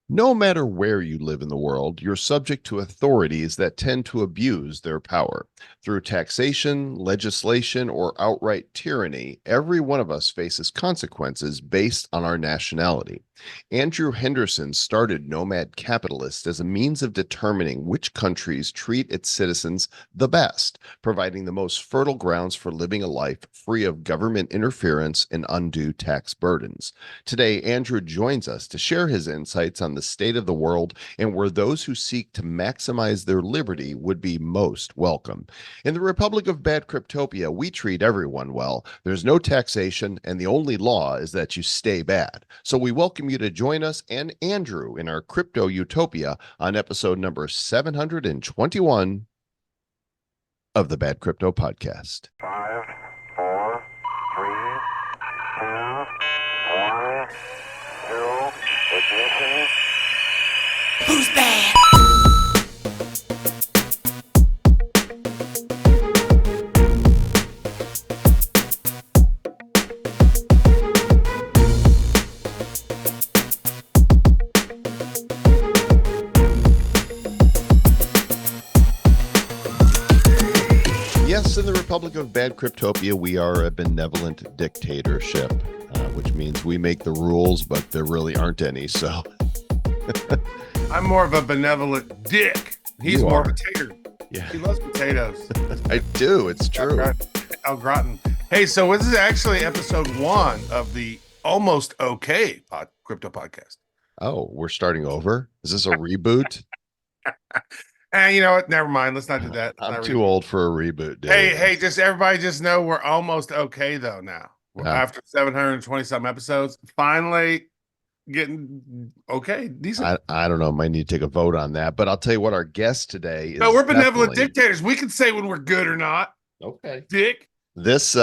No matter where you live in the world, you're subject to authorities that tend to abuse their power. Through taxation, legislation, or outright tyranny, every one of us faces consequences based on our nationality. Andrew Henderson started Nomad Capitalist as a means of determining which countries treat its citizens the best, providing the most fertile grounds for living a life free of government interference and undue tax burdens. Today, Andrew joins us to share his insights on the state of the world and where those who seek to maximize their liberty would be most welcome. In the Republic of Bad Cryptopia, we treat everyone well. There's no taxation, and the only law is that you stay bad. So we welcome you to join us and Andrew in our crypto utopia on episode number 721 of the Bad Crypto Podcast. 5, 4, 3, 2, 1, 0, ignition. Who's bad? Yes, in the Republic of Bad Cryptopia, we are a benevolent dictatorship, which means we make the rules, but there really aren't any. So I'm more of a benevolent dick. He's more of a tater. Yeah, He loves potatoes. I do. It's true. El Gratin. Hey, so this is actually episode 1 of the Almost Okay Crypto Podcast. Oh, we're starting over? Is this a reboot? And you know what? Never mind. Let's not do that. I'm too old for a reboot, dude. Hey, just everybody just know we're almost okay though now. After 720 some episodes, finally getting okay, decent. I don't know. Might need to take a vote on that. But I'll tell you what, our guest today is. No, we're benevolent dictators. We can say when we're good or not. Okay. Dick. This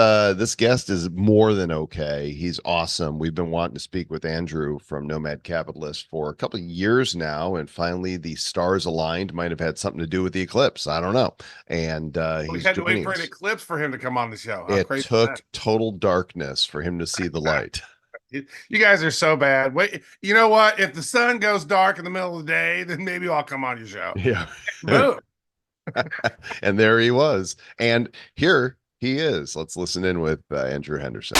guest is more than okay. He's awesome. We've been wanting to speak with Andrew from Nomad Capitalist for a couple of years now, and finally the stars aligned. Might have had something to do with the eclipse. I don't know. And we had to wait for an eclipse for him to come on the show. It took total darkness for him to see the light. You guys are so bad. Wait, you know what? If the sun goes dark in the middle of the day, then maybe I'll come on your show. Yeah. Boom. And there he was. And here he is. Let's listen in with Andrew Henderson.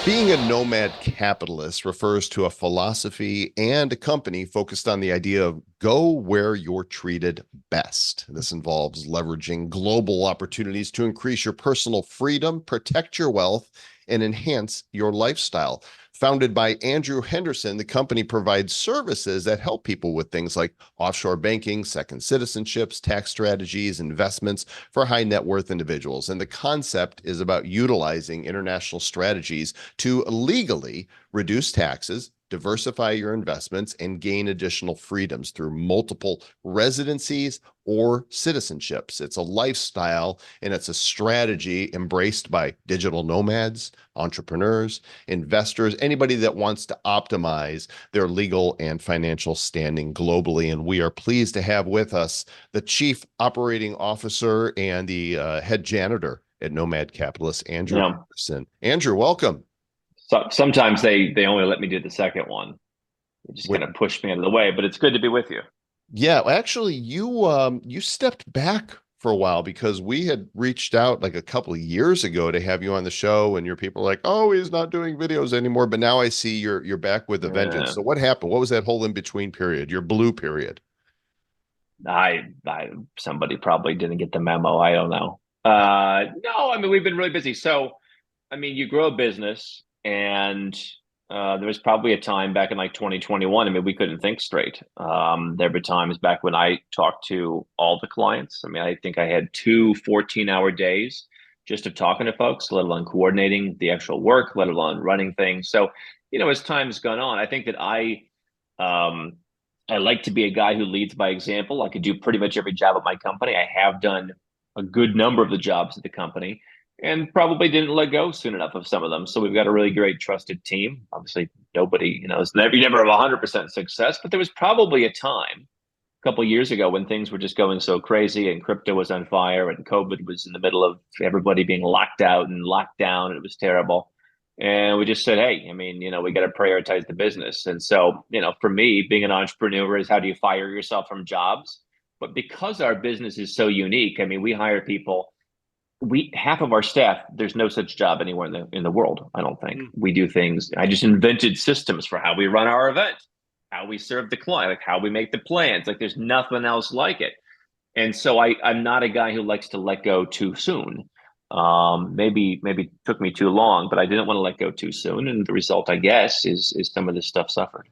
Being a nomad capitalist refers to a philosophy and a company focused on the idea of go where you're treated best. This involves leveraging global opportunities to increase your personal freedom, protect your wealth, and enhance your lifestyle. Founded by Andrew Henderson, the company provides services that help people with things like offshore banking, second citizenships, tax strategies, investments for high net worth individuals. And the concept is about utilizing international strategies to legally reduce taxes, diversify your investments, and gain additional freedoms through multiple residencies or citizenships. It's a lifestyle and it's a strategy embraced by digital nomads, entrepreneurs, investors, anybody that wants to optimize their legal and financial standing globally. And we are pleased to have with us the Chief Operating Officer and the head janitor at Nomad Capitalist, Andrew Henderson. Andrew, welcome. So sometimes they only let me do the second one. They just kind of push me out of the way, but it's good to be with you. Yeah, actually, you stepped back for a while because we had reached out like a couple of years ago to have you on the show, and your people were like, "Oh, he's not doing videos anymore." But now I see you're back with a vengeance. So what happened? What was that whole in between period? Your blue period? Somebody probably didn't get the memo. I don't know. No, I mean we've been really busy. So, I mean, you grow a business. And there was probably a time back in like 2021. I mean, we couldn't think straight. There were times back when I talked to all the clients. I mean, I think I had 2 14-hour days just of talking to folks, let alone coordinating the actual work, let alone running things. So, you know, as time's gone on, I think that I like to be a guy who leads by example. I could do pretty much every job at my company. I have done a good number of the jobs at the company, and probably didn't let go soon enough of some of them. So we've got a really great trusted team. Obviously, nobody, you never have 100% success, but there was probably a time a couple of years ago when things were just going so crazy and crypto was on fire and COVID was in the middle of everybody being locked out and locked down. And it was terrible. And we just said, hey, I mean, we got to prioritize the business. And so, for me, being an entrepreneur is how do you fire yourself from jobs? But because our business is so unique, I mean, we hire people. Half of our staff, there's no such job anywhere in the world. I don't think we do things. I just invented systems for how we run our event, how we serve the client, like how we make the plans. Like there's nothing else like it. And so I'm not a guy who likes to let go too soon. Maybe it took me too long, but I didn't want to let go too soon. And the result, I guess, is some of this stuff suffered.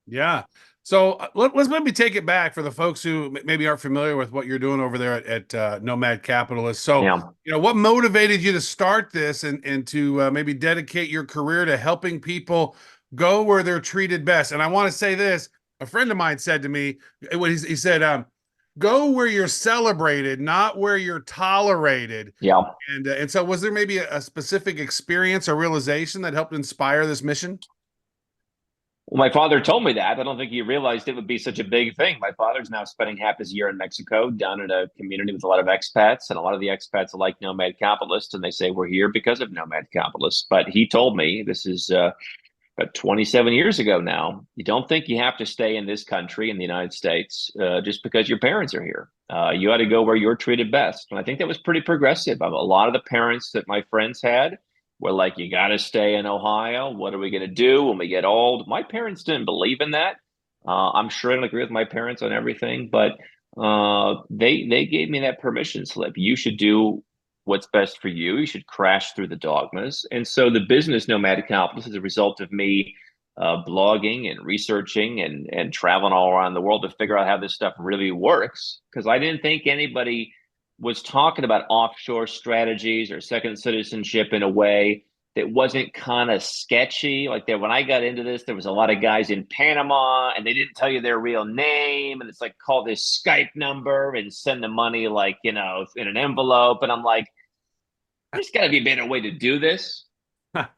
Yeah. So let's maybe take it back for the folks who maybe aren't familiar with what you're doing over there at Nomad Capitalist. So, Yeah. What motivated you to start this and to maybe dedicate your career to helping people go where they're treated best? And I want to say this, a friend of mine said to me, he said, go where you're celebrated, not where you're tolerated. Yeah. And so was there maybe a specific experience or realization that helped inspire this mission? Well, my father told me that. I don't think he realized it would be such a big thing. My father's now spending half his year in Mexico, down in a community with a lot of expats, and a lot of the expats are like Nomad Capitalists, and they say we're here because of Nomad Capitalists. But he told me, this is about 27 years ago now, you don't think you have to stay in this country, in the United States, just because your parents are here. You ought to go where you're treated best. And I think that was pretty progressive. A lot of the parents that my friends had were like, you got to stay in Ohio. What are we going to do when we get old? My parents didn't believe in that. I'm sure I don't agree with my parents on everything, but they gave me that permission slip. You should do what's best for you. You should crash through the dogmas. And so the business Nomad Capitalist is a result of me blogging and researching and traveling all around the world to figure out how this stuff really works. Because I didn't think anybody was talking about offshore strategies or second citizenship in a way that wasn't kind of sketchy. Like that, when I got into this, there was a lot of guys in Panama and they didn't tell you their real name. And it's like, call this Skype number and send the money like, in an envelope. And I'm like, there's got to be a better way to do this.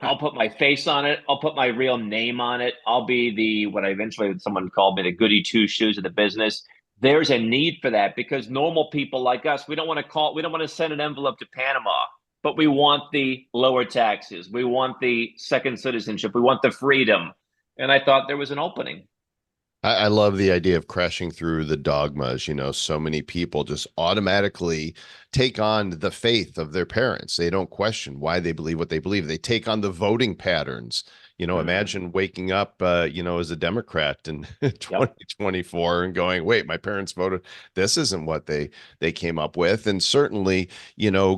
I'll put my face on it. I'll put my real name on it. I'll be what eventually someone called me the goody two shoes of the business. There's a need for that because normal people like us, we don't want to send an envelope to Panama, but we want the lower taxes. We want the second citizenship. We want the freedom. And I thought there was an opening. I love the idea of crashing through the dogmas. So many people just automatically take on the faith of their parents. They don't question why they believe what they believe. They take on the voting patterns. Imagine waking up, as a Democrat in 2024 and going, wait, my parents voted. This isn't what they came up with. And certainly,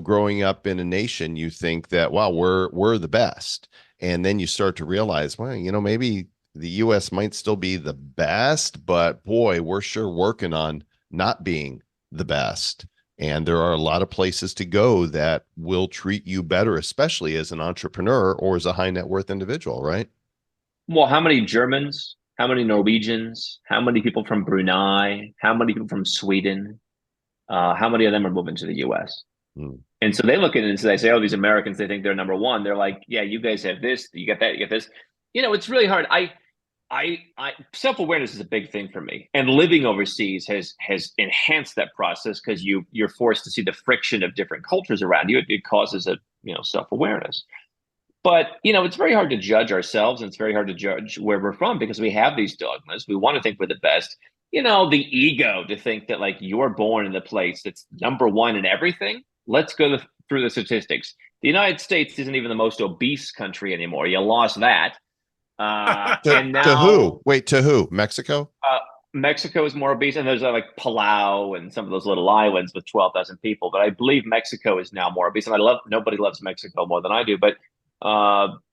growing up in a nation, you think that, wow, we're the best. And then you start to realize, well, maybe the U.S. might still be the best, but boy, we're sure working on not being the best. And there are a lot of places to go that will treat you better, especially as an entrepreneur or as a high net worth individual, right? Well, how many Germans, how many Norwegians, how many people from Brunei, how many people from Sweden, how many of them are moving to the U.S.? And so they look at it and they say, oh, these Americans, they think they're number one. They're like, yeah, you guys have this, you get that, you get this. It's really hard. I self-awareness is a big thing for me, and living overseas has enhanced that process because you're forced to see the friction of different cultures around you. It causes a self-awareness, but it's very hard to judge ourselves, and it's very hard to judge where we're from because we have these dogmas. We want to think we're the best. The ego to think that like you're born in the place that's number one in everything. Let's go through the statistics. The United States isn't even the most obese country anymore. You lost that. And now, to who? Wait, to who? Mexico? Mexico is more obese, and there's like Palau and some of those little islands with 12,000 people. But I believe Mexico is now more obese, and nobody loves Mexico more than I do. But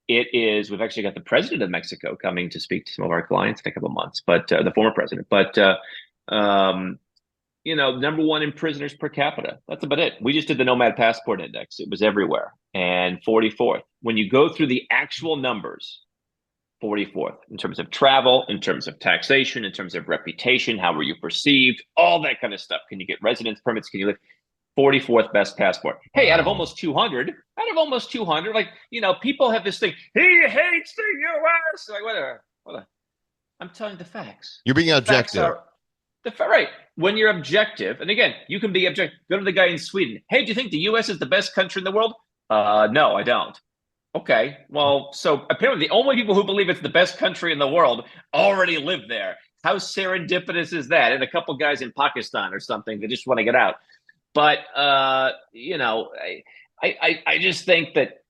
it is. We've actually got the president of Mexico coming to speak to some of our clients in a couple of months. But the former president. But number one in prisoners per capita. That's about it. We just did the Nomad Passport Index. It was everywhere, and 44th. When you go through the actual numbers. 44th in terms of travel, in terms of taxation, in terms of reputation, how were you perceived, all that kind of stuff. Can you get residence permits? Can you live? 44th best passport. Hey, out of almost 200, like, people have this thing, he hates the U.S. Like, whatever. I'm telling the facts. You're being objective. Right. When you're objective, and again, you can be objective. Go to the guy in Sweden. Hey, do you think the U.S. is the best country in the world? No, I don't. Okay. Well, so apparently the only people who believe it's the best country in the world already live there. How serendipitous is that? And a couple guys in Pakistan or something that just want to get out. But I just think that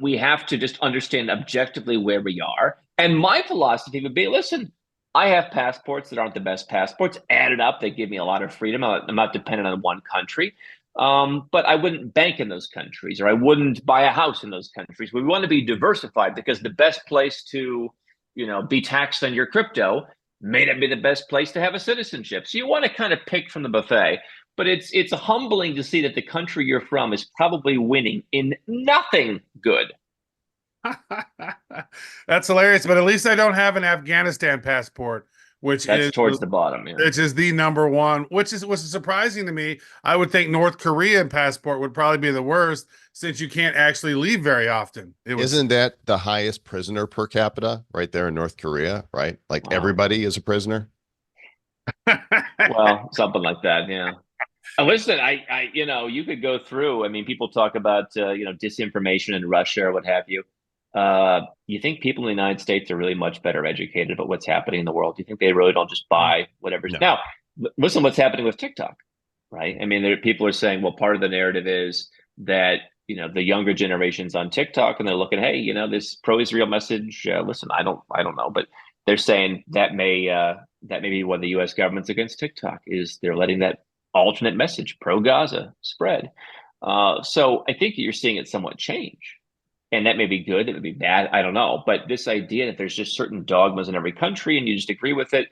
we have to just understand objectively where we are. And my philosophy would be, listen, I have passports that aren't the best passports. Added up, they give me a lot of freedom. I'm not dependent on one country. But I wouldn't bank in those countries, or I wouldn't buy a house in those countries. We want to be diversified because the best place to, be taxed on your crypto may not be the best place to have a citizenship. So you want to kind of pick from the buffet. But it's humbling to see that the country you're from is probably winning in nothing good. That's hilarious. But at least I don't have an Afghanistan passport, That's towards the bottom. Yeah. which is the number one, which is surprising to me. I would think North Korean passport would probably be the worst since you can't actually leave very often. Isn't that the highest prisoner per capita right there in North Korea, right? Like Wow. everybody is a prisoner. Well, something like that. Yeah. Listen, you could go through. I mean, people talk about, disinformation in Russia or what have you. You think people in the United States are really much better educated about what's happening in the world? Do you think they really don't just buy whatever? No. Now, listen, what's happening with TikTok, right? I mean, people are saying, well, part of the narrative is that, the younger generations on TikTok, and they're looking, hey, this pro-Israel message. Listen, I don't know, but they're saying that may be one of the U.S. government's against TikTok is they're letting that alternate message pro-Gaza spread. So I think you're seeing it somewhat change. And that may be good, it may be bad, I don't know. But this idea that there's just certain dogmas in every country and you just agree with it,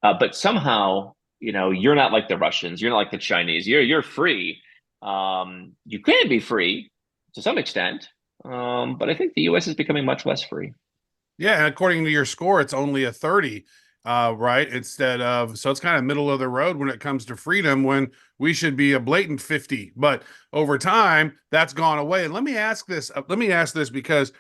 but somehow, you're not like the Russians, you're not like the Chinese, you're free. You can be free to some extent, but I think the U.S. is becoming much less free. Yeah, and according to your score, it's only a 30, right? So it's kind of middle of the road when it comes to freedom, when we should be a blatant 50. But over time, that's gone away. And let me ask this because,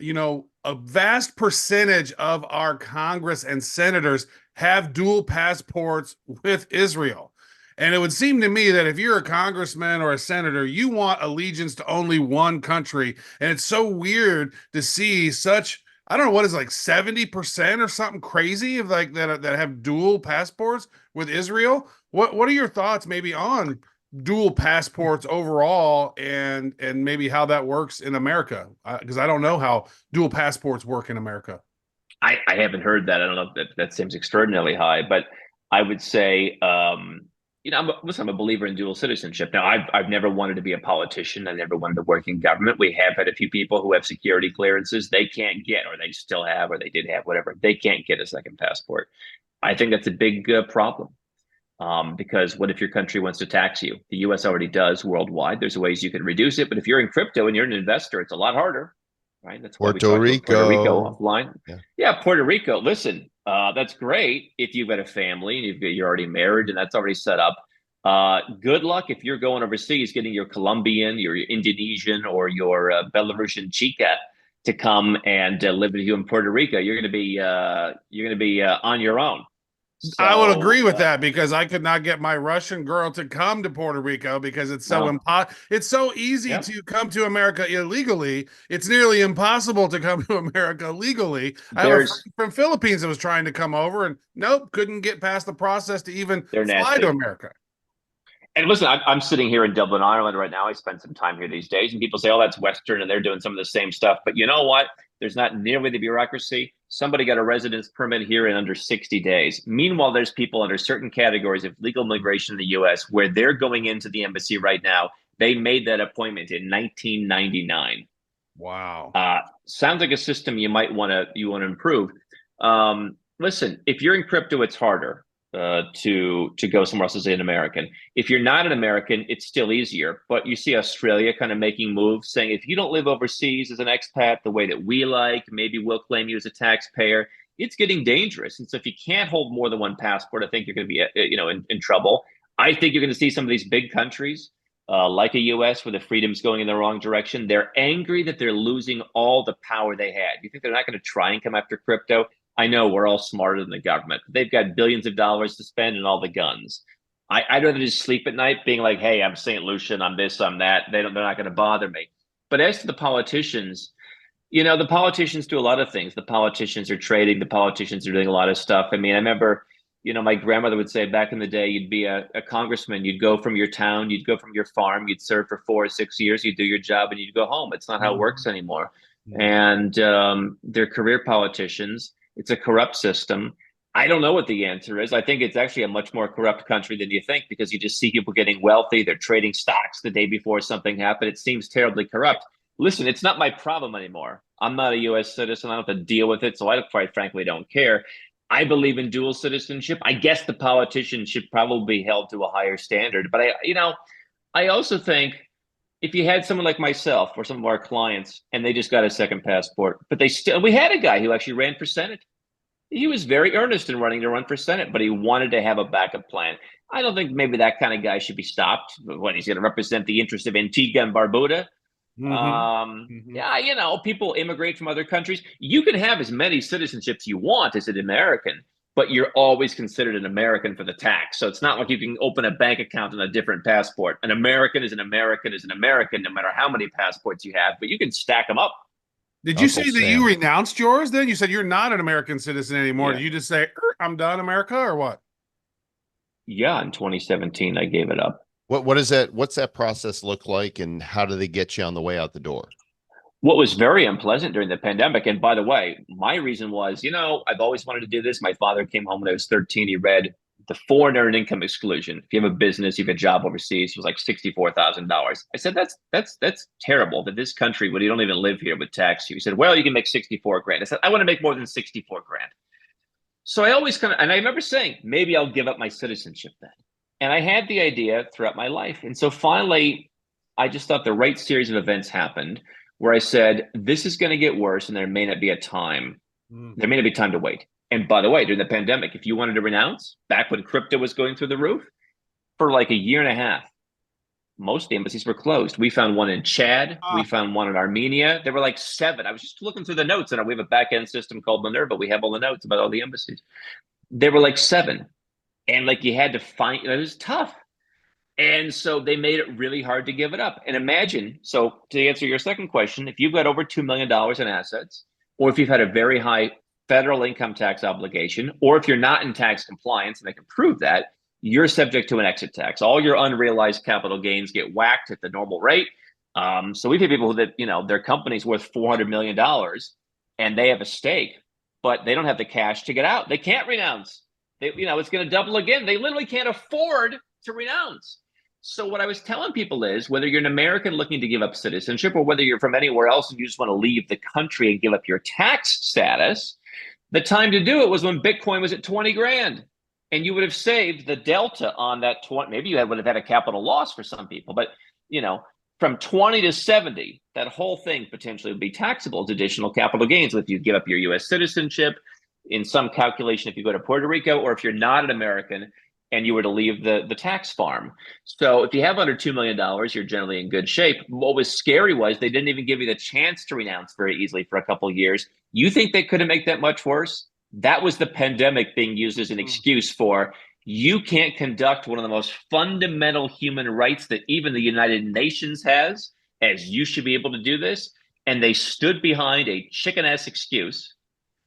a vast percentage of our Congress and senators have dual passports with Israel. And it would seem to me that if you're a congressman or a senator, you want allegiance to only one country. And it's so weird to see such, I don't know, what is like 70% or something crazy of like that have dual passports with Israel. What are your thoughts maybe on dual passports overall and maybe how that works in America? Because I don't know how dual passports work in America. I haven't heard that. I don't know if that seems extraordinarily high, but I would say, I'm a believer in dual citizenship. Now, I've never wanted to be a politician. I never wanted to work in government. We have had a few people who have security clearances they can't get, or they still have, or they did have, whatever. They can't get a second passport. I think that's a big problem. Because what if your country wants to tax you? The U.S. already does worldwide. There's ways you can reduce it, but if you're in crypto and you're an investor, it's a lot harder, right? That's why Puerto Puerto Rico Rico. offline. Yeah, Puerto Rico. Listen, that's great if you've got a family and you're already married and that's already set up. Good luck if you're going overseas, getting your Colombian, your Indonesian, or your Belarusian chica to come and live with you in Puerto Rico. You're going to be on your own. So, I would agree with that because I could not get my Russian girl to come to Puerto Rico because it's so it's so easy to come to America illegally. It's nearly impossible to come to America legally. I have a friend from Philippines that was trying to come over and nope, couldn't get past the process to even fly to America. And listen, I'm sitting here in Dublin, Ireland right now. I spend some time here these days, and people say, oh, that's Western, and they're doing some of the same stuff. But you know what? There's not nearly the bureaucracy. Somebody got a residence permit here in under 60 days. Meanwhile, there's people under certain categories of legal immigration in the U.S. where they're going into the embassy right now. They made that appointment in 1999. Wow. Sounds like a system you want to improve. Listen, if you're in crypto, it's harder to go somewhere else as an American. If you're not an American, it's still easier. But you see Australia kind of making moves, saying if you don't live overseas as an expat the way that we like, maybe we'll claim you as a taxpayer. It's getting dangerous. And so if you can't hold more than one passport, I think you're going to be in trouble. I think you're going to see some of these big countries like a U.S. where the freedom's going in the wrong direction. They're angry that they're losing all the power they had. You think they're not going to try and come after crypto? I know we're all smarter than the government. They've got billions of dollars to spend and all the guns. I'd rather just sleep at night being like, hey, I'm St. Lucian, I'm this, I'm that. They're not going to bother me. But as to the politicians, the politicians do a lot of things. The politicians are trading. The politicians are doing a lot of stuff. I mean, I remember, my grandmother would say back in the day, you'd be a congressman. You'd go from your town, you'd go from your farm, you'd serve for 4 or 6 years, you'd do your job, and you'd go home. It's not how it works anymore. And they're career politicians. It's a corrupt system. I don't know what the answer is. I think it's actually a much more corrupt country than you think, because you just see people getting wealthy. They're trading stocks the day before something happened. It seems terribly corrupt. Listen, it's not my problem anymore. I'm not a U.S. citizen. I don't have to deal with it. So I quite frankly don't care. I believe in dual citizenship. I guess the politicians should probably be held to a higher standard. But I also think if you had someone like myself or some of our clients and they just got a second passport, but we had a guy who actually ran for Senate. He was very earnest in running to run for Senate, but he wanted to have a backup plan. I don't think maybe that kind of guy should be stopped when he's going to represent the interests of Antigua and Barbuda. Yeah, people immigrate from other countries. You can have as many citizenships you want as an American, but you're always considered an American for the tax. So it's not like you can open a bank account on a different passport. An American is an American is an American, no matter how many passports you have, but you can stack them up. Did you Uncle say that Sam. you renounced yours then? You said you're not an American citizen anymore. Yeah. Did you just say, I'm done, America, or what? Yeah, in 2017, I gave it up. What is that? What's that process look like, and how do they get you on the way out the door? What was very unpleasant during the pandemic, and by the way, my reason was, I've always wanted to do this. My father came home when I was 13. He read the foreign earned income exclusion. If you have a business, you have a job overseas, it was like $64,000. I said, that's terrible that this country, when you don't even live here, would tax you. He said, well, you can make 64 grand. I said, I want to make more than 64 grand. So I always and I remember saying, maybe I'll give up my citizenship then. And I had the idea throughout my life. And so finally, I just thought the right series of events happened where I said, this is going to get worse and there may not be a time. There may not be time to wait. And by the way, during the pandemic, if you wanted to renounce, back when crypto was going through the roof, for like a year and a half, most of the embassies were closed. We found one in Chad. We found one in Armenia. There were like 7. I was just looking through the notes, and we have a back-end system called Minerva. We have all the notes about all the embassies. There were like 7. And like you had to find, it was tough. And so they made it really hard to give it up. And imagine, so to answer your second question, if you've got over $2 million in assets, or if you've had a very high federal income tax obligation, or if you're not in tax compliance and they can prove that, you're subject to an exit tax. All your unrealized capital gains get whacked at the normal rate. So we've had people that, their company's worth $400 million and they have a stake, but they don't have the cash to get out. They can't renounce. It's going to double again. They literally can't afford to renounce. So what I was telling people is, whether you're an American looking to give up citizenship or whether you're from anywhere else and you just want to leave the country and give up your tax status, the time to do it was when Bitcoin was at 20 grand. And you would have saved the delta on that 20. Maybe you would have had a capital loss for some people, but from 20 to 70, that whole thing potentially would be taxable as additional capital gains if you give up your U.S. citizenship. In some calculation, if you go to Puerto Rico, or if you're not an American and you were to leave the tax farm. So if you have under $2 million, you're generally in good shape. What was scary was they didn't even give you the chance to renounce very easily for a couple of years. You think they couldn't make that much worse? That was the pandemic being used as an excuse for, you can't conduct one of the most fundamental human rights that even the United Nations has, as you should be able to do this. And they stood behind a chicken-ass excuse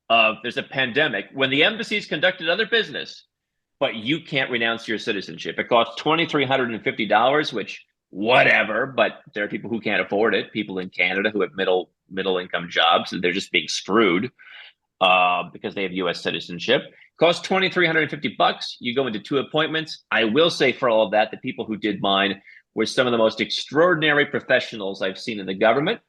of there's a pandemic when the embassies conducted other business, but you can't renounce your citizenship. It costs $2,350, which whatever, but there are people who can't afford it. People in Canada who have middle income jobs, and they're just being screwed because they have U.S. citizenship. Costs $2,350. You go into 2 appointments. I will say for all of that, the people who did mine were some of the most extraordinary professionals I've seen in the government.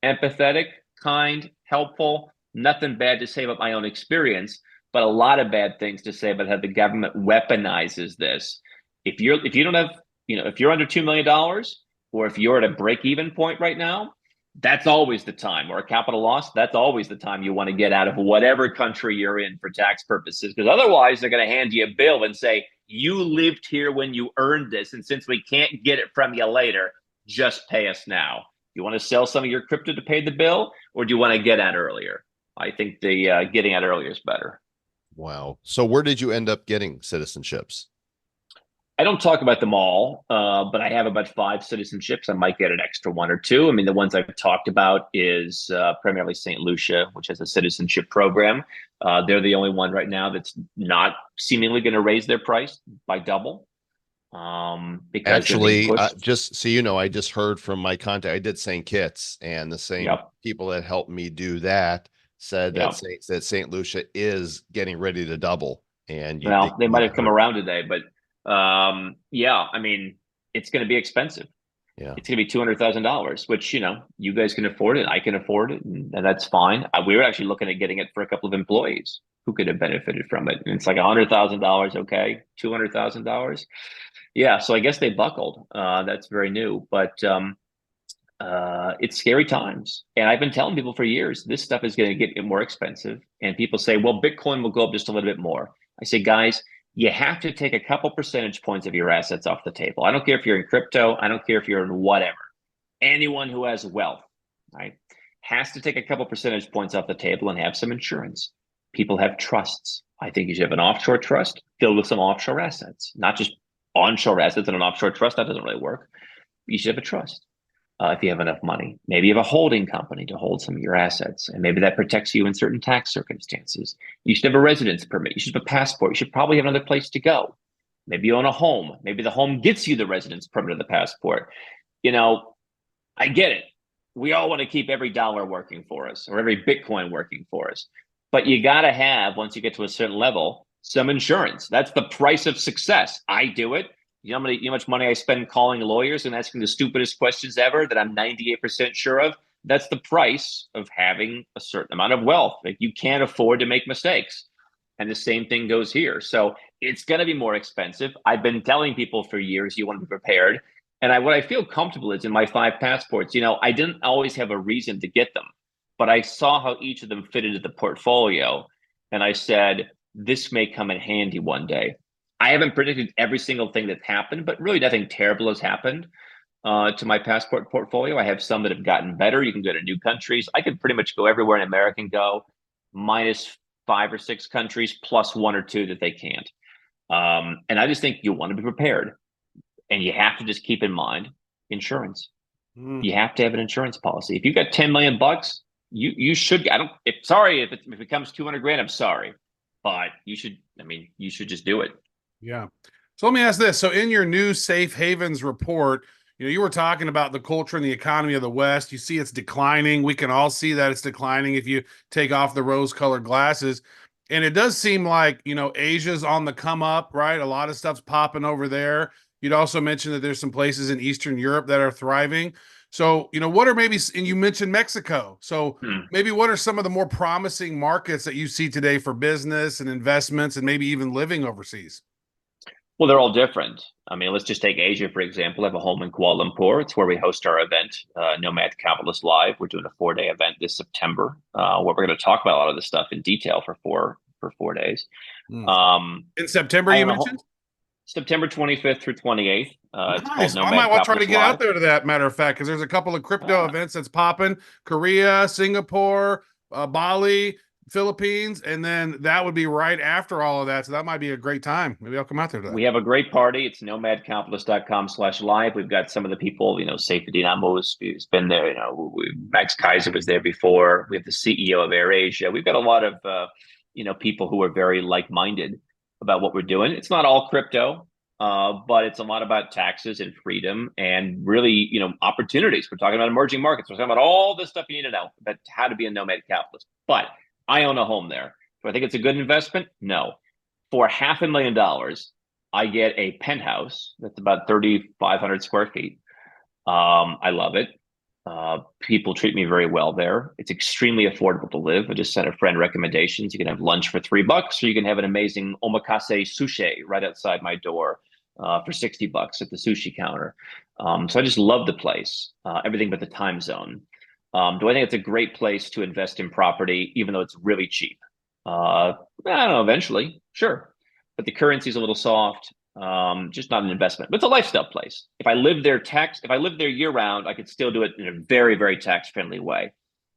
Empathetic, kind, helpful. Nothing bad to say about my own experience, but a lot of bad things to say about how the government weaponizes this. If you don't have, if you're under $2 million, or if you're at a break-even point right now, that's always the time, or a capital loss, that's always the time you want to get out of whatever country you're in for tax purposes, because otherwise they're going to hand you a bill and say, you lived here when you earned this, and since we can't get it from you later, just pay us now. You want to sell some of your crypto to pay the bill, or do you want to get out earlier? I think the getting out earlier is better. Wow. So where did you end up getting citizenships? I don't talk about them all, but I have about 5 citizenships. I might get an extra one or two. I mean, the ones I've talked about is primarily St. Lucia, which has a citizenship program. They're the only one right now that's not seemingly going to raise their price by double, because they're being Actually, pushed. just so you know, I just heard from my contact. I did St. Kitts, and the same Yep. people that helped me do that said that Yep. St. Lucia is getting ready to double, and Well, they might need have to come hurry. around today, but yeah, I mean, it's going to be expensive. Yeah. It's going to be $200,000, which, you guys can afford it. I can afford it. And that's fine. We were actually looking at getting it for a couple of employees who could have benefited from it. And it's like $100,000. Okay. $200,000. Yeah. So I guess they buckled. That's very new, but it's scary times. And I've been telling people for years, this stuff is going to get more expensive. And people say, well, Bitcoin will go up just a little bit more. I say, guys, you have to take a couple percentage points of your assets off the table. I don't care if you're in crypto. I don't care if you're in whatever. Anyone who has wealth, right, has to take a couple percentage points off the table and have some insurance. People have trusts. I think you should have an offshore trust filled with some offshore assets, not just onshore assets and an offshore trust. That doesn't really work. You should have a trust. If you have enough money, maybe you have a holding company to hold some of your assets, and maybe that protects you in certain tax circumstances. You should have a residence permit. You should have a passport. You should probably have another place to go. Maybe you own a home. Maybe the home gets you the residence permit or the passport. I get it. We all want to keep every dollar working for us or every Bitcoin working for us. But you got to have, once you get to a certain level, some insurance. That's the price of success. I do it. You know how much money I spend calling lawyers and asking the stupidest questions ever that I'm 98% sure of? That's the price of having a certain amount of wealth. Like, you can't afford to make mistakes. And the same thing goes here. So it's going to be more expensive. I've been telling people for years, you want to be prepared. And what I feel comfortable is in my 5 passports, I didn't always have a reason to get them, but I saw how each of them fit into the portfolio. And I said, this may come in handy one day. I haven't predicted every single thing that's happened, but really nothing terrible has happened to my passport portfolio. I have some that have gotten better. You can go to new countries. I could pretty much go everywhere an American go, minus 5 or 6 countries, plus 1 or 2 that they can't. And I just think you want to be prepared. And you have to just keep in mind insurance. You have to have an insurance policy. If you've got 10 million bucks, you should. If it becomes 200 grand, I'm sorry, but you should just do it. Yeah. So let me ask this. So in your new Safe Havens report, you were talking about the culture and the economy of the West. You see it's declining. We can all see that it's declining if you take off the rose-colored glasses. And it does seem like, Asia's on the come up, right? A lot of stuff's popping over there. You'd also mentioned that there's some places in Eastern Europe that are thriving. So, what are maybe, and you mentioned Mexico. So maybe what are some of the more promising markets that you see today for business and investments and maybe even living overseas? Well, they're all different. I mean, let's just take Asia, for example. I have a home in Kuala Lumpur. It's where we host our event, Nomad Capitalist Live. We're doing a 4-day event this September, where we're going to talk about a lot of this stuff in detail for 4 days. In September, you mentioned? September 25th through 28th. Nice. I might want to try to get out there to that, matter of fact, because there's a couple of crypto events that's popping. Korea, Singapore, Bali, Philippines, and then that would be right after all of that. So that might be a great time. Maybe I'll come out there to that. We have a great party. It's nomadcapitalist.com/live. We've got some of the people, Seyfuddin Amos has been there. Max Kaiser was there before. We have the CEO of AirAsia. We've got a lot of, people who are very like-minded about what we're doing. It's not all crypto, but it's a lot about taxes and freedom and really, opportunities. We're talking about emerging markets. We're talking about all this stuff you need to know about how to be a nomad capitalist. But I own a home there. Do I think it's a good investment? No. For $500,000, I get a penthouse that's about 3,500 square feet. I love it. People treat me very well there. It's extremely affordable to live. I just sent a friend recommendations. You can have lunch for $3, or you can have an amazing omakase sushi right outside my door for $60 at the sushi counter. So I just love the place, everything but the time zone. Do I think it's a great place to invest in property, even though it's really cheap? I don't know, eventually, sure. But the currency is a little soft, just not an investment. But it's a lifestyle place. If I live there year round, I could still do it in a very, very tax-friendly way.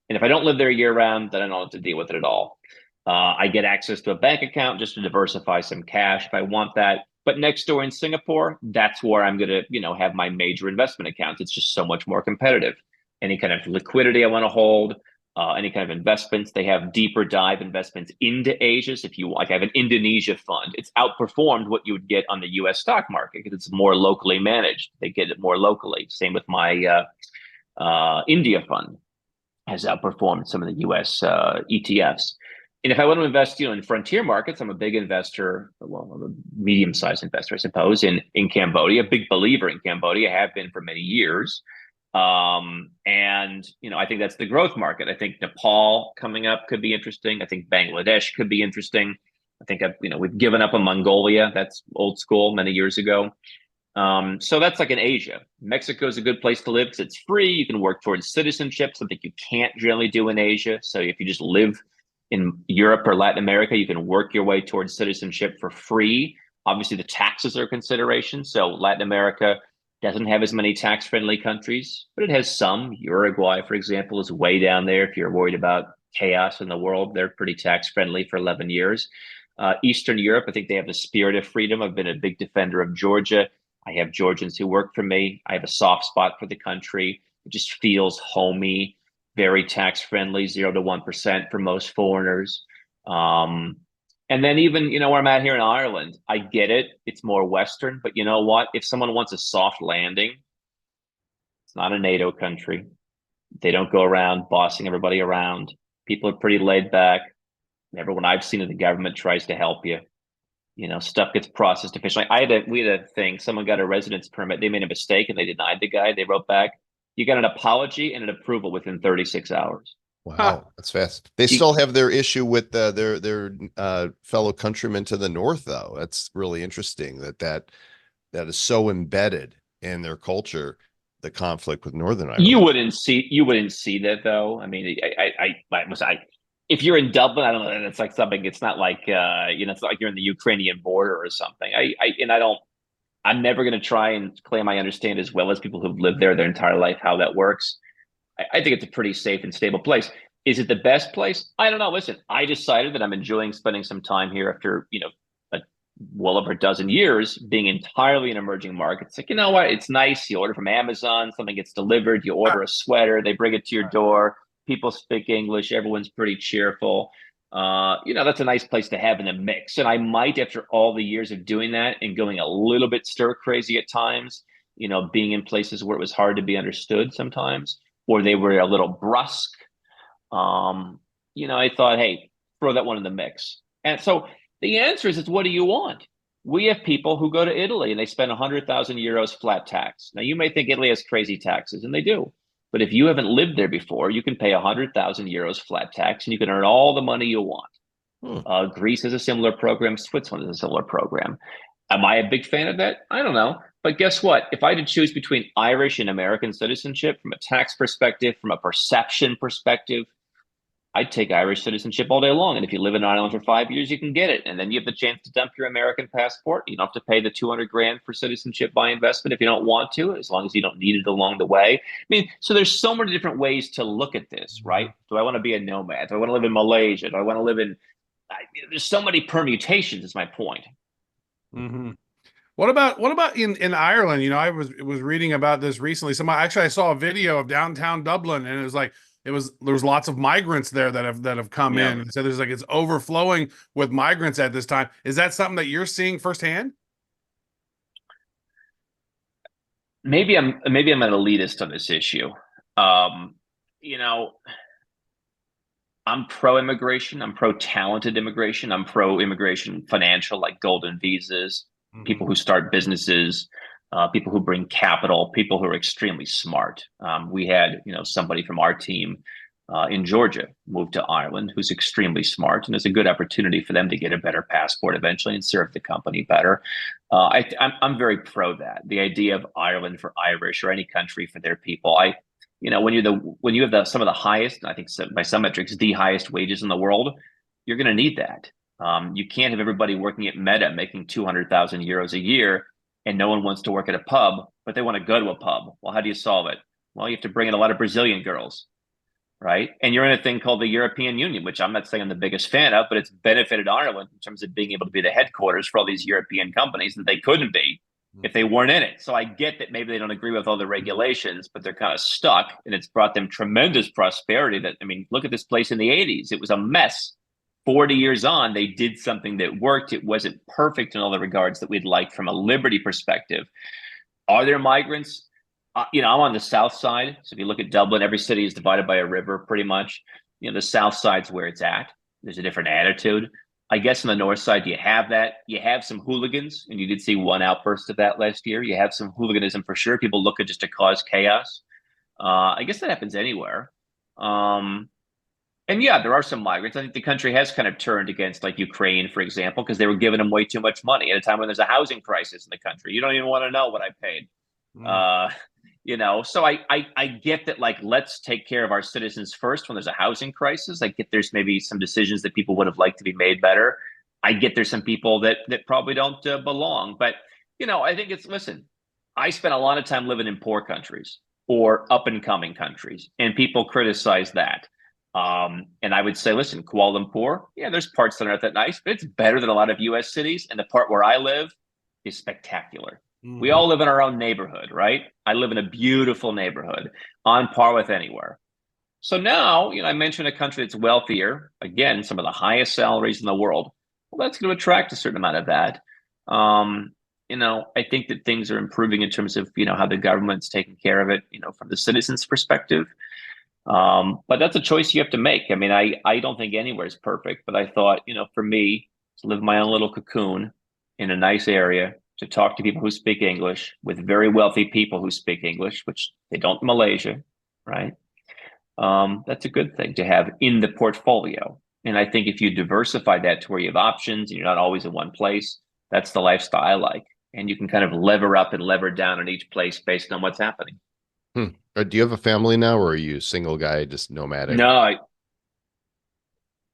And if I don't live there year round, then I don't have to deal with it at all. I get access to a bank account just to diversify some cash if I want that. But next door in Singapore, that's where I'm going to, have my major investment accounts. It's just so much more competitive. Any kind of liquidity I want to hold, any kind of investments. They have deeper dive investments into Asia. So if you like, I have an Indonesia fund. It's outperformed what you would get on the U.S. stock market because it's more locally managed. They get it more locally. Same with my India fund has outperformed some of the U.S. ETFs. And if I want to invest, in frontier markets, I'm a big investor. Well, I'm a medium-sized investor, I suppose, in Cambodia. A big believer in Cambodia. I have been for many years. And I think that's the growth market. I think Nepal coming up could be interesting. I think Bangladesh could be interesting. I think we've given up on Mongolia. That's old school many years ago. So that's like in Asia. Mexico is a good place to live because it's free. You can work towards citizenship, something you can't generally do in Asia. So if you just live in Europe or Latin America, you can work your way towards citizenship for free. Obviously, the taxes are a consideration. So Latin America doesn't have as many tax-friendly countries, but it has some. Uruguay, for example, is way down there. If you're worried about chaos in the world, they're pretty tax-friendly for 11 years. Eastern Europe, I think they have the spirit of freedom. I've been a big defender of Georgia. I have Georgians who work for me. I have a soft spot for the country. It just feels homey, very tax-friendly, 0 to 1% for most foreigners. And then even, where I'm at here in Ireland, I get it. It's more Western, but you know what? If someone wants a soft landing, it's not a NATO country. They don't go around bossing everybody around. People are pretty laid back. Everyone I've seen in the government tries to help you. Stuff gets processed efficiently. We had a thing. Someone got a residence permit. They made a mistake and they denied the guy. They wrote back, you got an apology and an approval within 36 hours. Wow, that's fast. They still have their issue with their fellow countrymen to the north, though. That's really interesting that is so embedded in their culture, the conflict with Northern Ireland. You wouldn't see that, though. I mean, if you're in Dublin, I don't know. It's like something. It's not like it's not like you're in the Ukrainian border or something. I'm never going to try and claim I understand as well as people who've lived there their entire life how that works. I think it's a pretty safe and stable place. Is it the best place? I don't know. Listen, I decided that I'm enjoying spending some time here after, well over a dozen years being entirely in emerging markets. Like, you know what? It's nice. You order from Amazon, something gets delivered. You order a sweater, they bring it to your door. People speak English. Everyone's pretty cheerful. That's a nice place to have in the mix. And I might, after all the years of doing that and going a little bit stir crazy at times, being in places where it was hard to be understood sometimes, or they were a little brusque. I thought, hey, throw that one in the mix. And so the answer is, what do you want? We have people who go to Italy and they spend 100,000 euros flat tax. Now, you may think Italy has crazy taxes, and they do. But if you haven't lived there before, you can pay 100,000 euros flat tax and you can earn all the money you want. Greece has a similar program. Switzerland has a similar program. Am I a big fan of that? I don't know. But guess what? If I had to choose between Irish and American citizenship from a tax perspective, from a perception perspective, I'd take Irish citizenship all day long. And if you live in Ireland for 5 years, you can get it. And then you have the chance to dump your American passport. You don't have to pay the 200 grand for citizenship by investment if you don't want to, as long as you don't need it along the way. I mean, so there's so many different ways to look at this, right? Do I want to be a nomad? Do I want to live in Malaysia? Do I want to live in, there's so many permutations is my point. Mm-hmm. What about in Ireland? I was reading about this recently. I saw a video of downtown Dublin, and it was like, there was lots of migrants there that have come in. And so it's overflowing with migrants at this time. Is that something that you're seeing firsthand? Maybe I'm an elitist on this issue. I'm pro-immigration. I'm pro-talented immigration. I'm pro-immigration financial, like golden visas, people who start businesses, people who bring capital, people who are extremely smart. We had, somebody from our team in Georgia moved to Ireland who's extremely smart, and it's a good opportunity for them to get a better passport eventually and serve the company better. I'm very pro that. The idea of Ireland for Irish or any country for their people. When you have some of the highest, I think by some metrics, the highest wages in the world, you're going to need that. You can't have everybody working at Meta making 200,000 euros a year, and no one wants to work at a pub, but they want to go to a pub. Well, how do you solve it? Well, you have to bring in a lot of Brazilian girls. right? And you're in a thing called the European Union, which I'm not saying I'm the biggest fan of, but it's benefited Ireland in terms of being able to be the headquarters for all these European companies that they couldn't be if they weren't in it. So I get that maybe they don't agree with all the regulations, but they're kind of stuck, and it's brought them tremendous prosperity. That, I mean, look at this place in the 80s. It was a mess. 40 years on, they did something that worked. It wasn't perfect in all the regards that we'd like from a liberty perspective. Are there migrants? I'm on the south side. So if you look at Dublin, every city is divided by a river pretty much. The south side's where it's at. There's a different attitude. I guess on the north side, you have that. You have some hooligans, and you did see one outburst of that last year. You have some hooliganism for sure. People looking just to cause chaos. I guess that happens anywhere. And yeah, there are some migrants. I think the country has kind of turned against, like, Ukraine, for example, because they were giving them way too much money at a time when there's a housing crisis in the country. You don't even want to know what I paid. So I get that, like, let's take care of our citizens first when there's a housing crisis. I get there's maybe some decisions that people would have liked to be made better. I get there's some people that probably don't belong. But, I think listen, I spent a lot of time living in poor countries or up and coming countries, and people criticize that. And I would say, listen, Kuala Lumpur, yeah, there's parts that aren't that nice, but it's better than a lot of US cities. And the part where I live is spectacular. We all live in our own neighborhood, right? I live in a beautiful neighborhood on par with anywhere. So now, I mentioned a country that's wealthier, again, some of the highest salaries in the world. Well, that's going to attract a certain amount of that. I think that things are improving in terms of, how the government's taking care of it, from the citizens' perspective. But that's a choice you have to make. I mean, I don't think anywhere is perfect, but I thought, for me, to live my own little cocoon in a nice area, to talk to people who speak English, with very wealthy people who speak English, which they don't in Malaysia, right? That's a good thing to have in the portfolio. And I think if you diversify that to where you have options and you're not always in one place, that's the lifestyle I like. And you can kind of lever up and lever down in each place based on what's happening. Do you have a family now, or are you a single guy just nomading? No,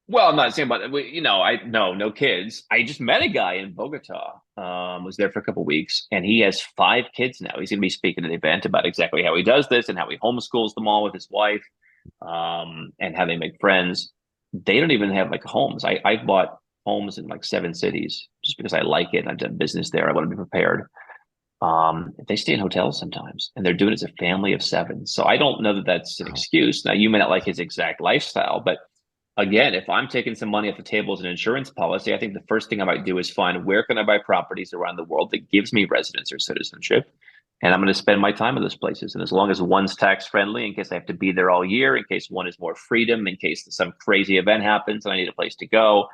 well, I'm not saying about no kids. I just met a guy in Bogota. Was there for a couple of weeks, and he has 5 kids now. He's going to be speaking at an event about exactly how he does this and how he homeschools them all with his wife, and how they make friends. They don't even have like homes. I bought homes in like 7 cities just because I like it. I've done business there. I want to be prepared. They stay in hotels sometimes, and they're doing it as a family of 7. So I don't know that that's an excuse. Now, you may not like his exact lifestyle, but again, if I'm taking some money off the table as an insurance policy, I think the first thing I might do is find where can I buy properties around the world that gives me residence or citizenship. And I'm going to spend my time in those places. And as long as one's tax friendly, in case I have to be there all year, in case one is more freedom, in case some crazy event happens and I need a place to go,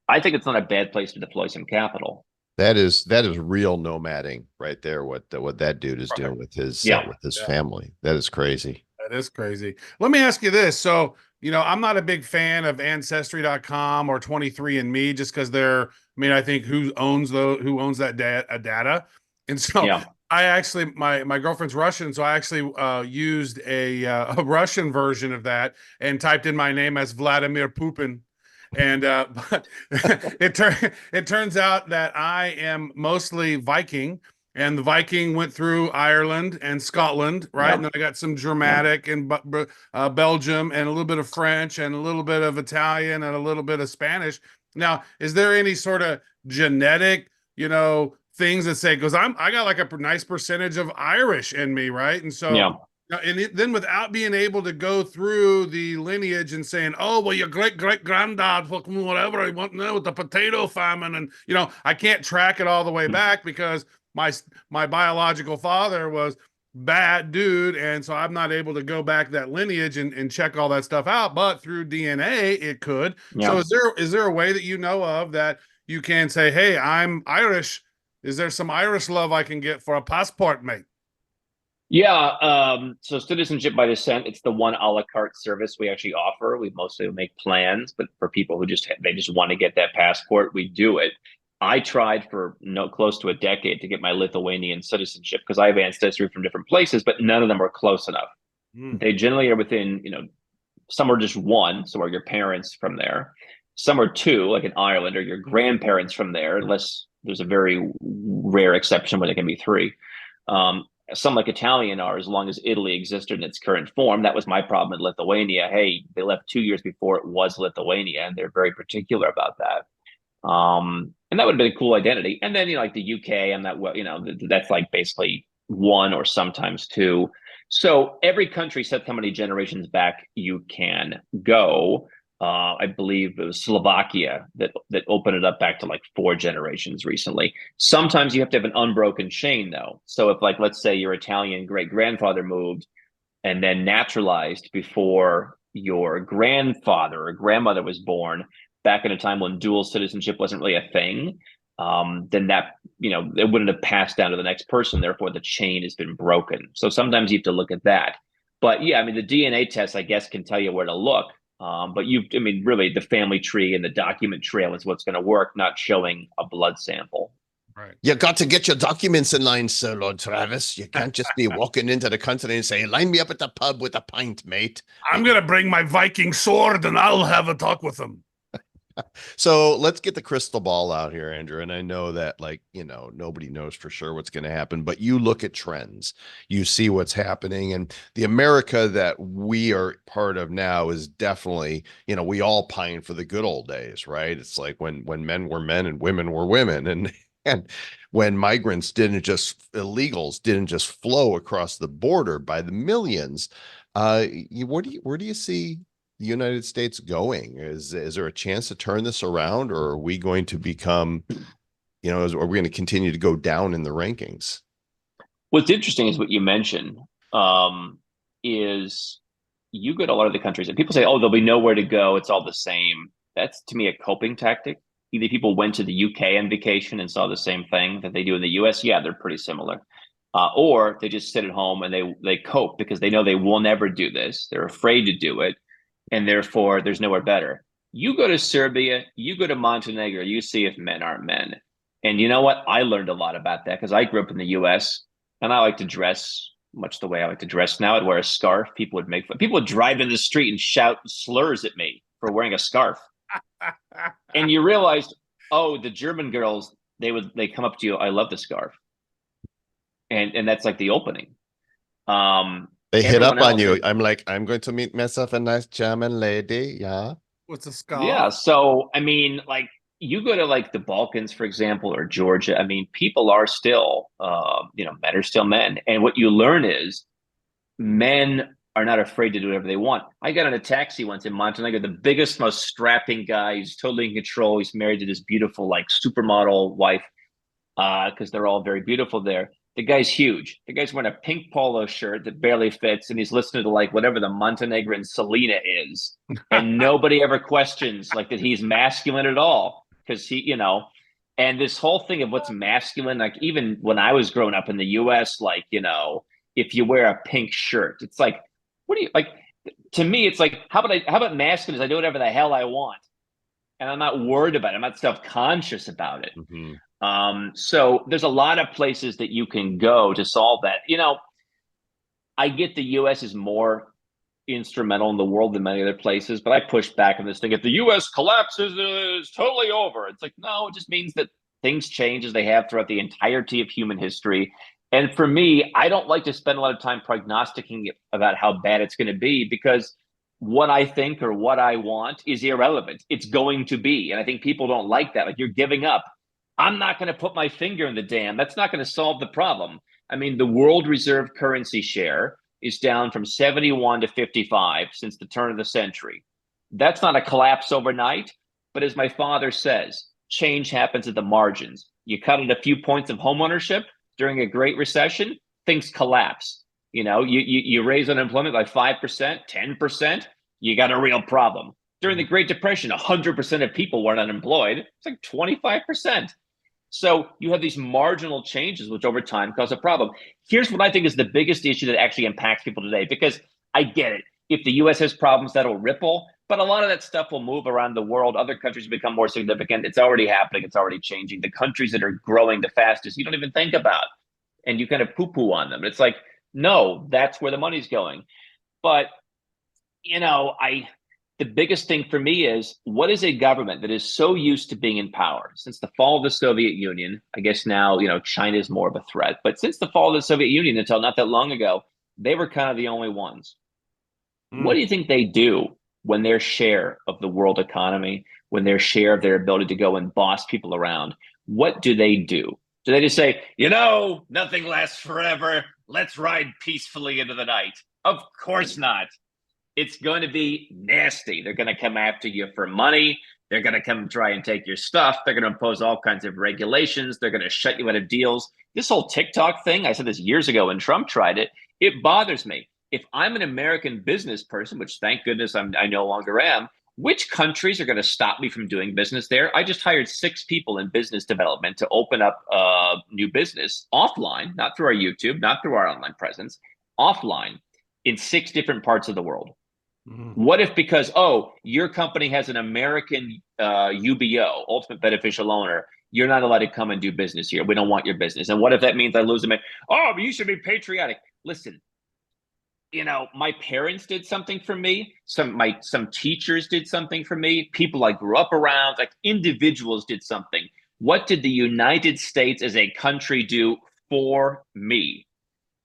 I think it's not a bad place to deploy some capital. That is real nomading right there. What that dude is doing with his family. That is crazy. That is crazy. Let me ask you this. So, I'm not a big fan of ancestry.com or 23andMe just because I think who owns that data. And so I actually, my girlfriend's Russian. So I actually used a Russian version of that and typed in my name as Vladimir Putin. And but it turns out that I am mostly Viking. And the Viking went through Ireland and Scotland, right? Yep. And then I got some Germanic and Belgium and a little bit of French and a little bit of Italian and a little bit of Spanish. Now, is there any sort of genetic, things that say, because I got like a nice percentage of Irish in me, right? And so, then without being able to go through the lineage and saying, oh, well, your great granddad, whatever, you want to know with the potato famine, and I can't track it all the way back because my biological father was bad dude, and so I'm not able to go back that lineage and check all that stuff out. But through DNA, it could. So is there a way that you know of that you can say, hey, I'm Irish? Is there some Irish love I can get for a passport, mate? Yeah. So citizenship by descent, it's the one a la carte service we actually offer. We mostly make plans, but for people who just want to get that passport, we do it. I tried for close to a decade to get my Lithuanian citizenship because I have ancestry from different places, but none of them are close enough. They generally are within, some are just 1, so are your parents from there. Some are 2, like in Ireland, or your grandparents from there, unless there's a very rare exception when it can be 3. some like Italian are, as long as Italy existed in its current form. That was my problem in Lithuania. Hey, they left 2 years before it was Lithuania, and they're very particular about that. And that would have been a cool identity. And then, like the UK, I'm not, well, that's like basically one or sometimes two. So every country sets how many generations back you can go. I believe it was Slovakia that opened it up back to like 4 generations recently. Sometimes you have to have an unbroken chain, though. So if, like, let's say your Italian great grandfather moved and then naturalized before your grandfather or grandmother was born, back in a time when dual citizenship wasn't really a thing, then that, it wouldn't have passed down to the next person. Therefore, the chain has been broken. So sometimes you have to look at that. But yeah, I mean, the DNA test, I guess, can tell you where to look. But really, the family tree and the document trail is what's going to work, not showing a blood sample. Right. You got to get your documents in line, Sir Lord Travis. You can't just be walking into the country and say, line me up at the pub with a pint, mate. I'm going to bring my Viking sword and I'll have a talk with them. So let's get the crystal ball out here, Andrew. And I know that, nobody knows for sure what's going to happen, but you look at trends, you see what's happening. And the America that we are part of now is definitely, we all pine for the good old days, right? It's like when men were men and women were women. And when illegals didn't just flow across the border by the millions. Where do you see the United States going? Is there a chance to turn this around, or are we going to become, are we going to continue to go down in the rankings? What's interesting is what you mentioned, is you go to a lot of the countries and people say, oh, there'll be nowhere to go. It's all the same. That's, to me, a coping tactic. Either people went to the UK on vacation and saw the same thing that they do in the US. Yeah, they're pretty similar. Or they just sit at home and they cope because they know they will never do this. They're afraid to do it. And therefore, there's nowhere better. You go to Serbia, you go to Montenegro, you see if men aren't men. And you know what? I learned a lot about that because I grew up in the US and I like to dress much the way I like to dress now. I'd wear a scarf. People would drive in the street and shout slurs at me for wearing a scarf. And you realized, oh, the German girls, they come up to you, I love the scarf. And that's like the opening. They hit up on you. I'm like, I'm going to meet myself a nice German lady. Yeah. What's a scarf? Yeah. So, I mean, like, you go to like the Balkans, for example, or Georgia. I mean, people are still, men are still men. And what you learn is men are not afraid to do whatever they want. I got in a taxi once in Montenegro, the biggest, most strapping guy. He's totally in control. He's married to this beautiful, like, supermodel wife, because they're all very beautiful there. The guy's huge. The guy's wearing a pink polo shirt that barely fits, and he's listening to like whatever the Montenegrin Selena is, and nobody ever questions like that he's masculine at all because and this whole thing of what's masculine, like even when I was growing up in the U.S., like if you wear a pink shirt, it's like, what do you like? To me, it's like how about masculine? Is I do whatever the hell I want, and I'm not worried about it. I'm not self-conscious about it. Mm-hmm. So there's a lot of places that you can go to solve that. I get the U.S. is more instrumental in the world than many other places, but I push back on this thing. If the U.S. collapses, it's totally over. It's like, no, it just means that things change as they have throughout the entirety of human history. And for me, I don't like to spend a lot of time prognosticating about how bad it's going to be because what I think or what I want is irrelevant. It's going to be. And I think people don't like that. Like, you're giving up. I'm not going to put my finger in the dam. That's not going to solve the problem. I mean, the world reserve currency share is down from 71 to 55 since the turn of the century. That's not a collapse overnight, but as my father says, change happens at the margins. You cut it a few points of homeownership during a Great Recession, things collapse. You raise unemployment by 5%, 10%, you got a real problem. During the Great Depression, 100% of people weren't unemployed. It's like 25%. So you have these marginal changes, which over time cause a problem. Here's what I think is the biggest issue that actually impacts people today, because I get it. If the US has problems, that'll ripple, but a lot of that stuff will move around the world. Other countries become more significant. It's already happening. It's already changing. The countries that are growing the fastest, you don't even think about, and you kind of poo-poo on them. It's like, the money's going. But, the biggest thing for me is, what is a government that is so used to being in power since the fall of the Soviet Union? I guess now, China is more of a threat, but since the fall of the Soviet Union until not that long ago, they were kind of the only ones. What do you think they do when their share of the world economy, when their share of their ability to go and boss people around, what do they do? Do they just say, nothing lasts forever, let's ride peacefully into the night? Of course not. It's going to be nasty. They're going to come after you for money. They're going to come try and take your stuff. They're going to impose all kinds of regulations. They're going to shut you out of deals. This whole TikTok thing, I said this years ago when Trump tried it, it bothers me. If I'm an American business person, which thank goodness I no longer am, which countries are going to stop me from doing business there? I just hired 6 people in business development to open up a new business offline, not through our YouTube, not through our online presence, offline in 6 different parts of the world. What if because, your company has an American UBO, ultimate beneficial owner, you're not allowed to come and do business here. We don't want your business. And what if that means I lose them? But you should be patriotic. Listen, my parents did something for me. Some teachers did something for me. People I grew up around, like individuals did something. What did the United States as a country do for me?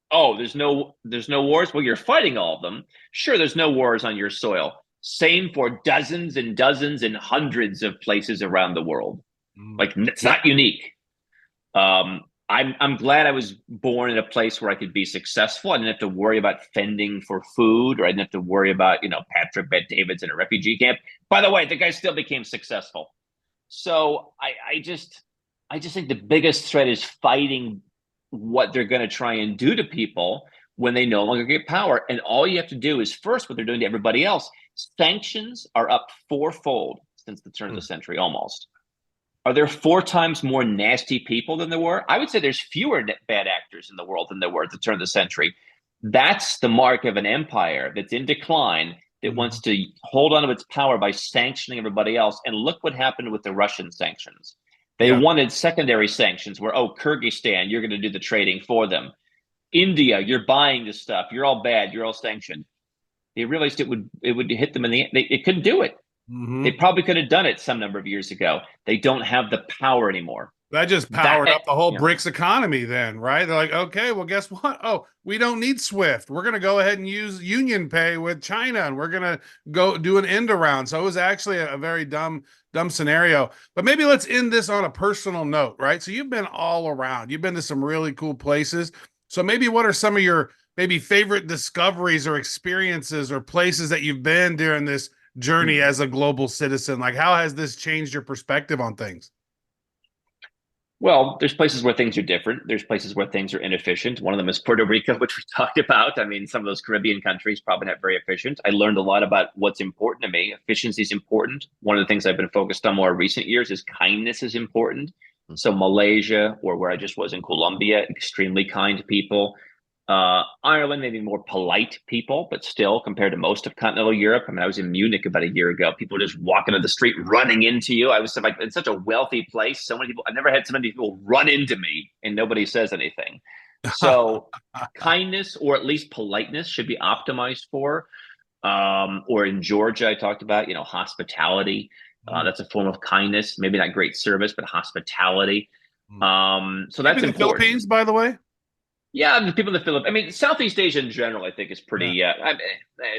There's no wars. Well, you're fighting all of them. Sure, there's no wars on your soil. Same for dozens and dozens and hundreds of places around the world. Like, it's not unique. I'm glad I was born in a place where I could be successful. I didn't have to worry about fending for food, or I didn't have to worry about, Patrick Bet-David's in a refugee camp. By the way, the guy still became successful. So I just think the biggest threat is fighting what they're going to try and do to people when they no longer get power. And all you have to do is, first, what they're doing to everybody else. Sanctions are up 4-fold since the turn of the century, almost. Are there 4 times more nasty people than there were? I would say there's fewer bad actors in the world than there were at the turn of the century. That's the mark of an empire that's in decline, that wants to hold on to its power by sanctioning everybody else. And look what happened with the Russian sanctions. They wanted secondary sanctions where, Kyrgyzstan, you're going to do the trading for them. India, you're buying this stuff. You're all bad. You're all sanctioned. They realized it would hit them in the end. They couldn't do it. They probably could have done it some number of years ago. They don't have the power anymore. That just powered up the whole BRICS economy then, right? They're like, okay, well, guess what? We don't need SWIFT. We're going to go ahead and use Union Pay with China, and we're going to go do an end around. So it was actually a very dumb scenario. But maybe let's end this on a personal note, right? So you've been all around. You've been to some really cool places. So maybe what are some of your maybe favorite discoveries or experiences or places that you've been during this journey as a global citizen? Like, how has this changed your perspective on things? Well, there's places where things are different. There's places where things are inefficient. One of them is Puerto Rico, which we talked about. I mean, some of those Caribbean countries probably not very efficient. I learned a lot about what's important to me. Efficiency is important. One of the things I've been focused on more recent years is kindness is important. So Malaysia, or where I just was in Colombia, extremely kind people. Ireland, maybe more polite people, but still, compared to most of continental Europe. I mean, I was in Munich about a year ago. People were just walking on the street, running into you. I was like, in such a wealthy place. So many people, I've never had so many people run into me and nobody says anything. So kindness, or at least politeness, should be optimized for. Or in Georgia, I talked about, hospitality. That's a form of kindness. Maybe not great service, but hospitality. So that's important. The Philippines, by the way. Yeah, the people in the Philippines. I mean, Southeast Asia in general, I think, is pretty.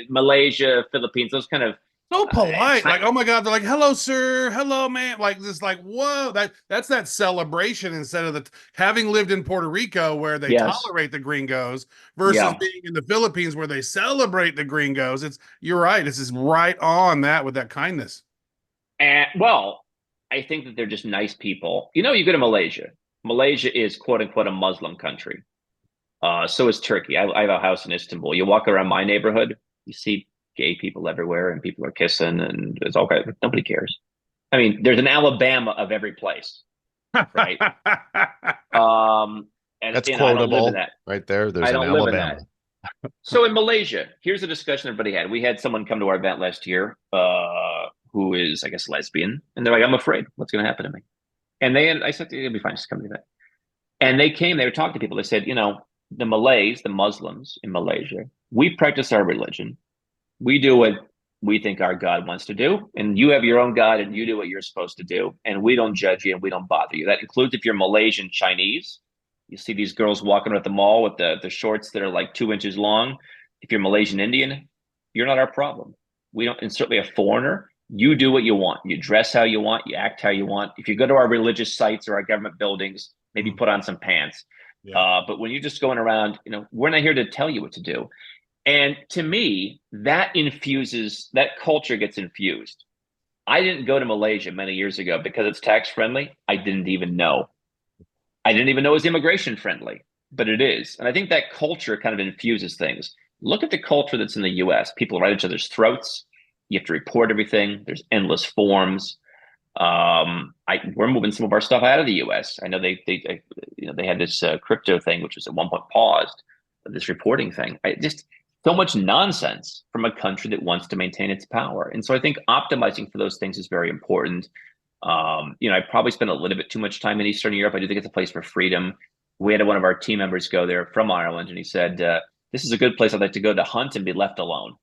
Malaysia, Philippines, those kind of so polite. Like, oh my God, they're like, "Hello, sir. Hello, man." Like this, like, whoa. That's that celebration instead of having lived in Puerto Rico where they tolerate the gringos versus being in the Philippines where they celebrate the gringos. You're right. This is right on that with that kindness. And well, I think that they're just nice people. You go to Malaysia. Malaysia is quote unquote a Muslim country. So is Turkey. I have a house in Istanbul. You walk around my neighborhood, you see gay people everywhere, and people are kissing, and it's all kind of, nobody cares. I mean, there's an Alabama of every place, right? And that's quotable, I don't live in that. Right there. There's an Alabama. So in Malaysia, here's a discussion everybody had. We had someone come to our event last year, who is, I guess, lesbian, and they're like, "I'm afraid. What's going to happen to me?" And I said, "It'll be fine. Just come to the event." And they came. They were talking to people. They said, the Malays, the Muslims in Malaysia, we practice our religion. We do what we think our God wants to do. And you have your own God and you do what you're supposed to do. And we don't judge you and we don't bother you. That includes if you're Malaysian Chinese. You see these girls walking at the mall with the shorts that are like 2 inches long. If you're Malaysian Indian, you're not our problem. We don't, and certainly a foreigner, you do what you want. You dress how you want, you act how you want. If you go to our religious sites or our government buildings, maybe put on some pants. Yeah. But when you're just going around, we're not here to tell you what to do. And to me, that culture gets infused. I didn't go to Malaysia many years ago because it's tax friendly. I didn't even know it was immigration friendly, but it is. And I think that culture kind of infuses things. Look at the culture that's in the US. People right at each other's throats. You have to report everything. There's endless forms. We're moving some of our stuff out of the US. I know they had this crypto thing, which was at one point paused, this reporting thing. Just so much nonsense from a country that wants to maintain its power. And so I think optimizing for those things is very important. I probably spent a little bit too much time in Eastern Europe. I do think it's a place for freedom. We had one of our team members go there from Ireland, and he said, this is a good place I'd like to go to hunt and be left alone.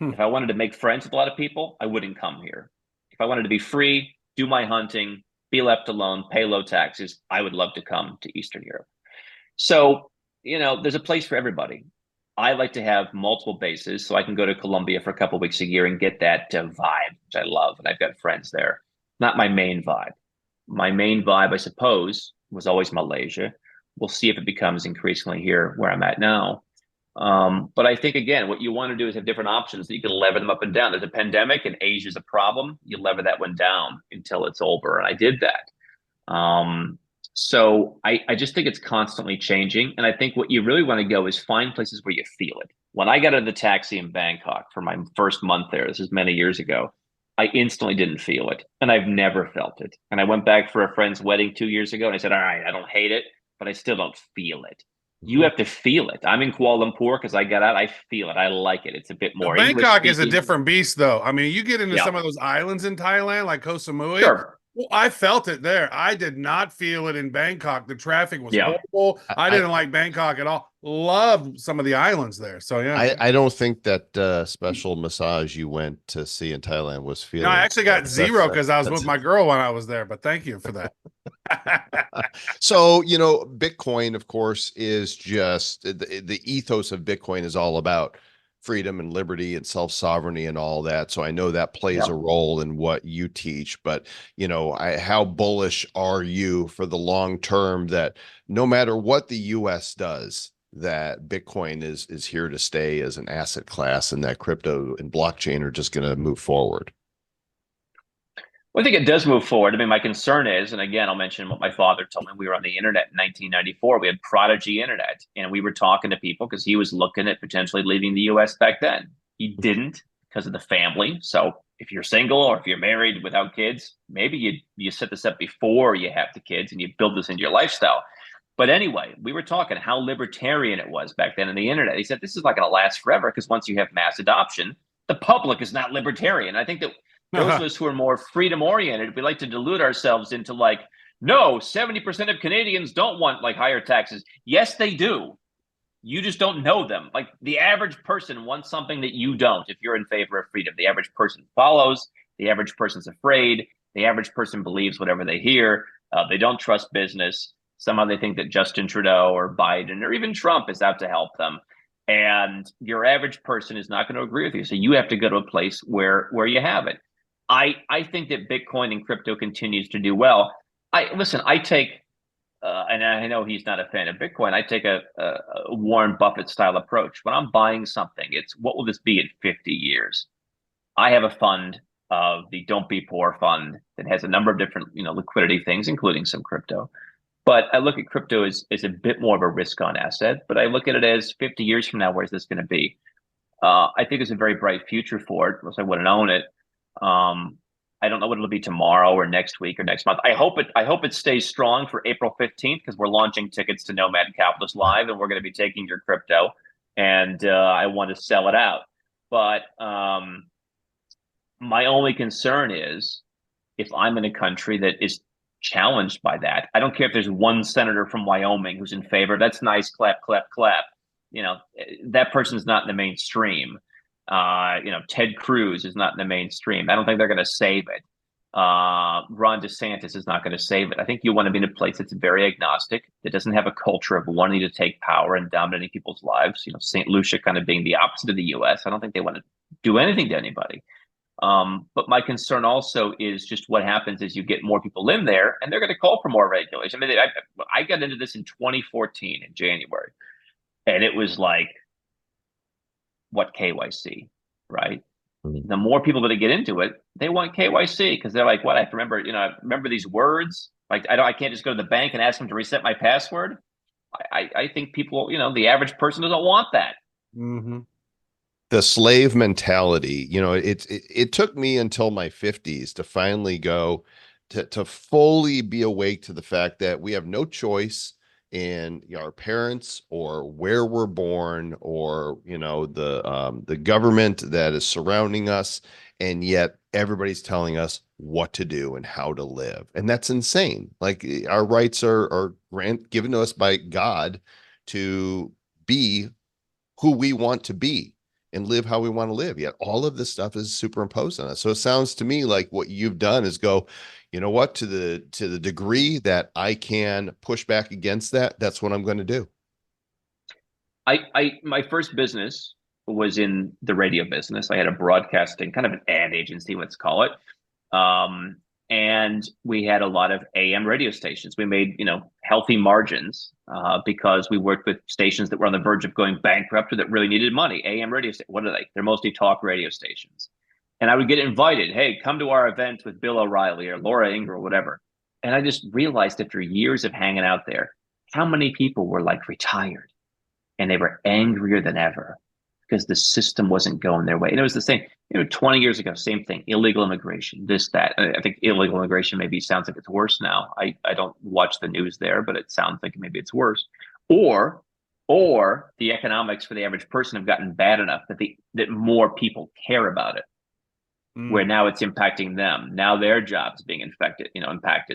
If I wanted to make friends with a lot of people, I wouldn't come here. If I wanted to be free, do my hunting, be left alone, pay low taxes, I would love to come to Eastern Europe. So, there's a place for everybody. I like to have multiple bases, so I can go to Colombia for a couple of weeks a year and get that vibe, which I love, and I've got friends there. Not my main vibe. My main vibe, I suppose, was always Malaysia. We'll see if it becomes increasingly here where I'm at now. But I think, again, what you want to do is have different options that you can lever them up and down. There's a pandemic and Asia's a problem. You lever that one down until it's over. And I did that. So I just think it's constantly changing. And I think what you really want to go is find places where you feel it. When I got out of the taxi in Bangkok for my first month there, this is many years ago, I instantly didn't feel it. And I've never felt it. And I went back for a friend's wedding 2 years ago and I said, all right, I don't hate it, but I still don't feel it. You have to feel it. I'm in Kuala Lumpur because I got out. I feel it. I like it. It's a bit more Bangkok English is a different beast, though. I mean, you get into some of those islands in Thailand, like Koh Samui. Sure. Well, I felt it there. I did not feel it in Bangkok. The traffic was horrible. I didn't like Bangkok at all. Loved some of the islands there. So yeah, I don't think that special massage you went to see in Thailand was feeling. No, I actually got zero because I was with my girl when I was there. But thank you for that. So, Bitcoin, of course, is just the ethos of Bitcoin is all about freedom and liberty and self-sovereignty and all that. So I know that plays a role in what you teach, but how bullish are you for the long term that no matter what the US does, that Bitcoin is here to stay as an asset class and that crypto and blockchain are just going to move forward? Well, I think it does move forward. I mean, my concern is, and again, I'll mention what my father told me. We were on the internet in 1994. We had Prodigy Internet, and we were talking to people because he was looking at potentially leaving the U.S. back then. He didn't because of the family. So if you're single or if you're married without kids, maybe you set this up before you have the kids and you build this into your lifestyle. But anyway, we were talking how libertarian it was back then in the internet. He said, this is not going to last forever because once you have mass adoption, the public is not libertarian. I think that those of us who are more freedom oriented, we like to delude ourselves into no, 70% of Canadians don't want higher taxes. Yes, they do. You just don't know them. The average person wants something that you don't. If you're in favor of freedom, the average person follows. The average person's afraid. The average person believes whatever they hear. They don't trust business. Somehow they think that Justin Trudeau or Biden or even Trump is out to help them. And your average person is not going to agree with you. So you have to go to a place where you have it. I think that Bitcoin and crypto continues to do well. I take, and I know he's not a fan of Bitcoin. I take a Warren Buffett style approach. When I'm buying something, it's what will this be in 50 years? I have a fund of the Don't Be Poor fund that has a number of different, liquidity things, including some crypto. But I look at crypto as a bit more of a risk on asset, but I look at it as 50 years from now, where's this going to be? I think there's a very bright future for it, unless I wouldn't own it. I don't know what it'll be tomorrow or next week or next month. I hope it stays strong for April 15th because we're launching tickets to Nomad Capitalist Live and we're going to be taking your crypto and I want to sell it out. But my only concern is if I'm in a country that is challenged by that. I don't care if there's one senator from Wyoming who's in favor. That's nice. Clap, clap, clap. That person's not in the mainstream. Ted Cruz is not in the mainstream. I don't think they're going to save it. Ron DeSantis is not going to save it. I think you want to be in a place that's very agnostic, that doesn't have a culture of wanting to take power and dominating people's lives. St. Lucia kind of being the opposite of the U.S. I don't think they want to do anything to anybody. But my concern also is just what happens as you get more people in there, and they're going to call for more regulation. I mean, I got into this in 2014 in January, and it was like, what KYC, right? The more people that get into it, they want KYC because they're like, what? I remember these words. Like, I can't just go to the bank and ask them to reset my password. I think people, the average person doesn't want that. Mm-hmm. The slave mentality, it took me until my 50s to finally go to fully be awake to the fact that we have no choice in our parents or where we're born or the government that is surrounding us, and yet everybody's telling us what to do and how to live, and that's insane. Like, our rights are given to us by God to be who we want to be and live how we want to live, yet all of this stuff is superimposed on us. So it sounds to me like what you've done is go, you know what, to the degree that I can push back against that, that's what I'm going to do. My first business was in the radio business. I had a broadcasting, kind of an ad agency, let's call it. And we had a lot of AM radio stations. We made, healthy margins because we worked with stations that were on the verge of going bankrupt or that really needed money. AM radio stations, what are they? They're mostly talk radio stations. And I would get invited, hey, come to our event with Bill O'Reilly or Laura Ingram or whatever. And I just realized after years of hanging out there, how many people were like retired and they were angrier than ever because the system wasn't going their way. And it was the same, 20 years ago, same thing, illegal immigration, this, that. I think illegal immigration maybe sounds like it's worse now. I don't watch the news there, but it sounds like maybe it's worse. Or the economics for the average person have gotten bad enough that more people care about it, where now it's impacting them. Now their jobs being impacted.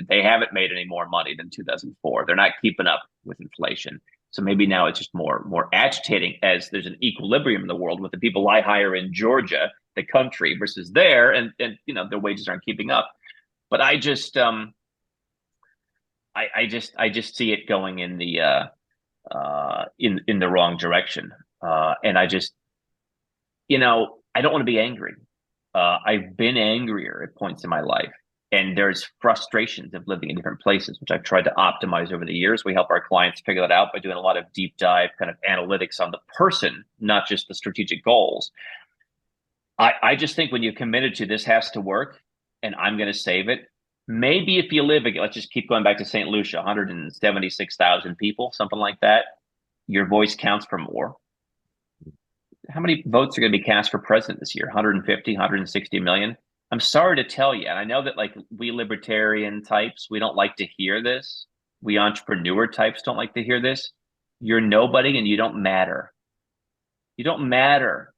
They haven't made any more money than 2004. They're not keeping up with inflation. So maybe now it's just more agitating as there's an equilibrium in the world with the people I hire in Georgia, the country, versus there, and their wages aren't keeping up. But I just I just see it going in the in the wrong direction, and I just I don't want to be angry. I've been angrier at points in my life. And there's frustrations of living in different places, which I've tried to optimize over the years. We help our clients figure that out by doing a lot of deep dive kind of analytics on the person, not just the strategic goals. I just think when you're committed to this has to work and I'm going to save it, maybe if you live again, let's just keep going back to St. Lucia, 176,000 people, something like that, your voice counts for more. How many votes are going to be cast for president this year? 150, 160 million? I'm sorry to tell you, and I know that like we libertarian types, we don't like to hear this. We entrepreneur types don't like to hear this. You're nobody and you don't matter. You don't matter.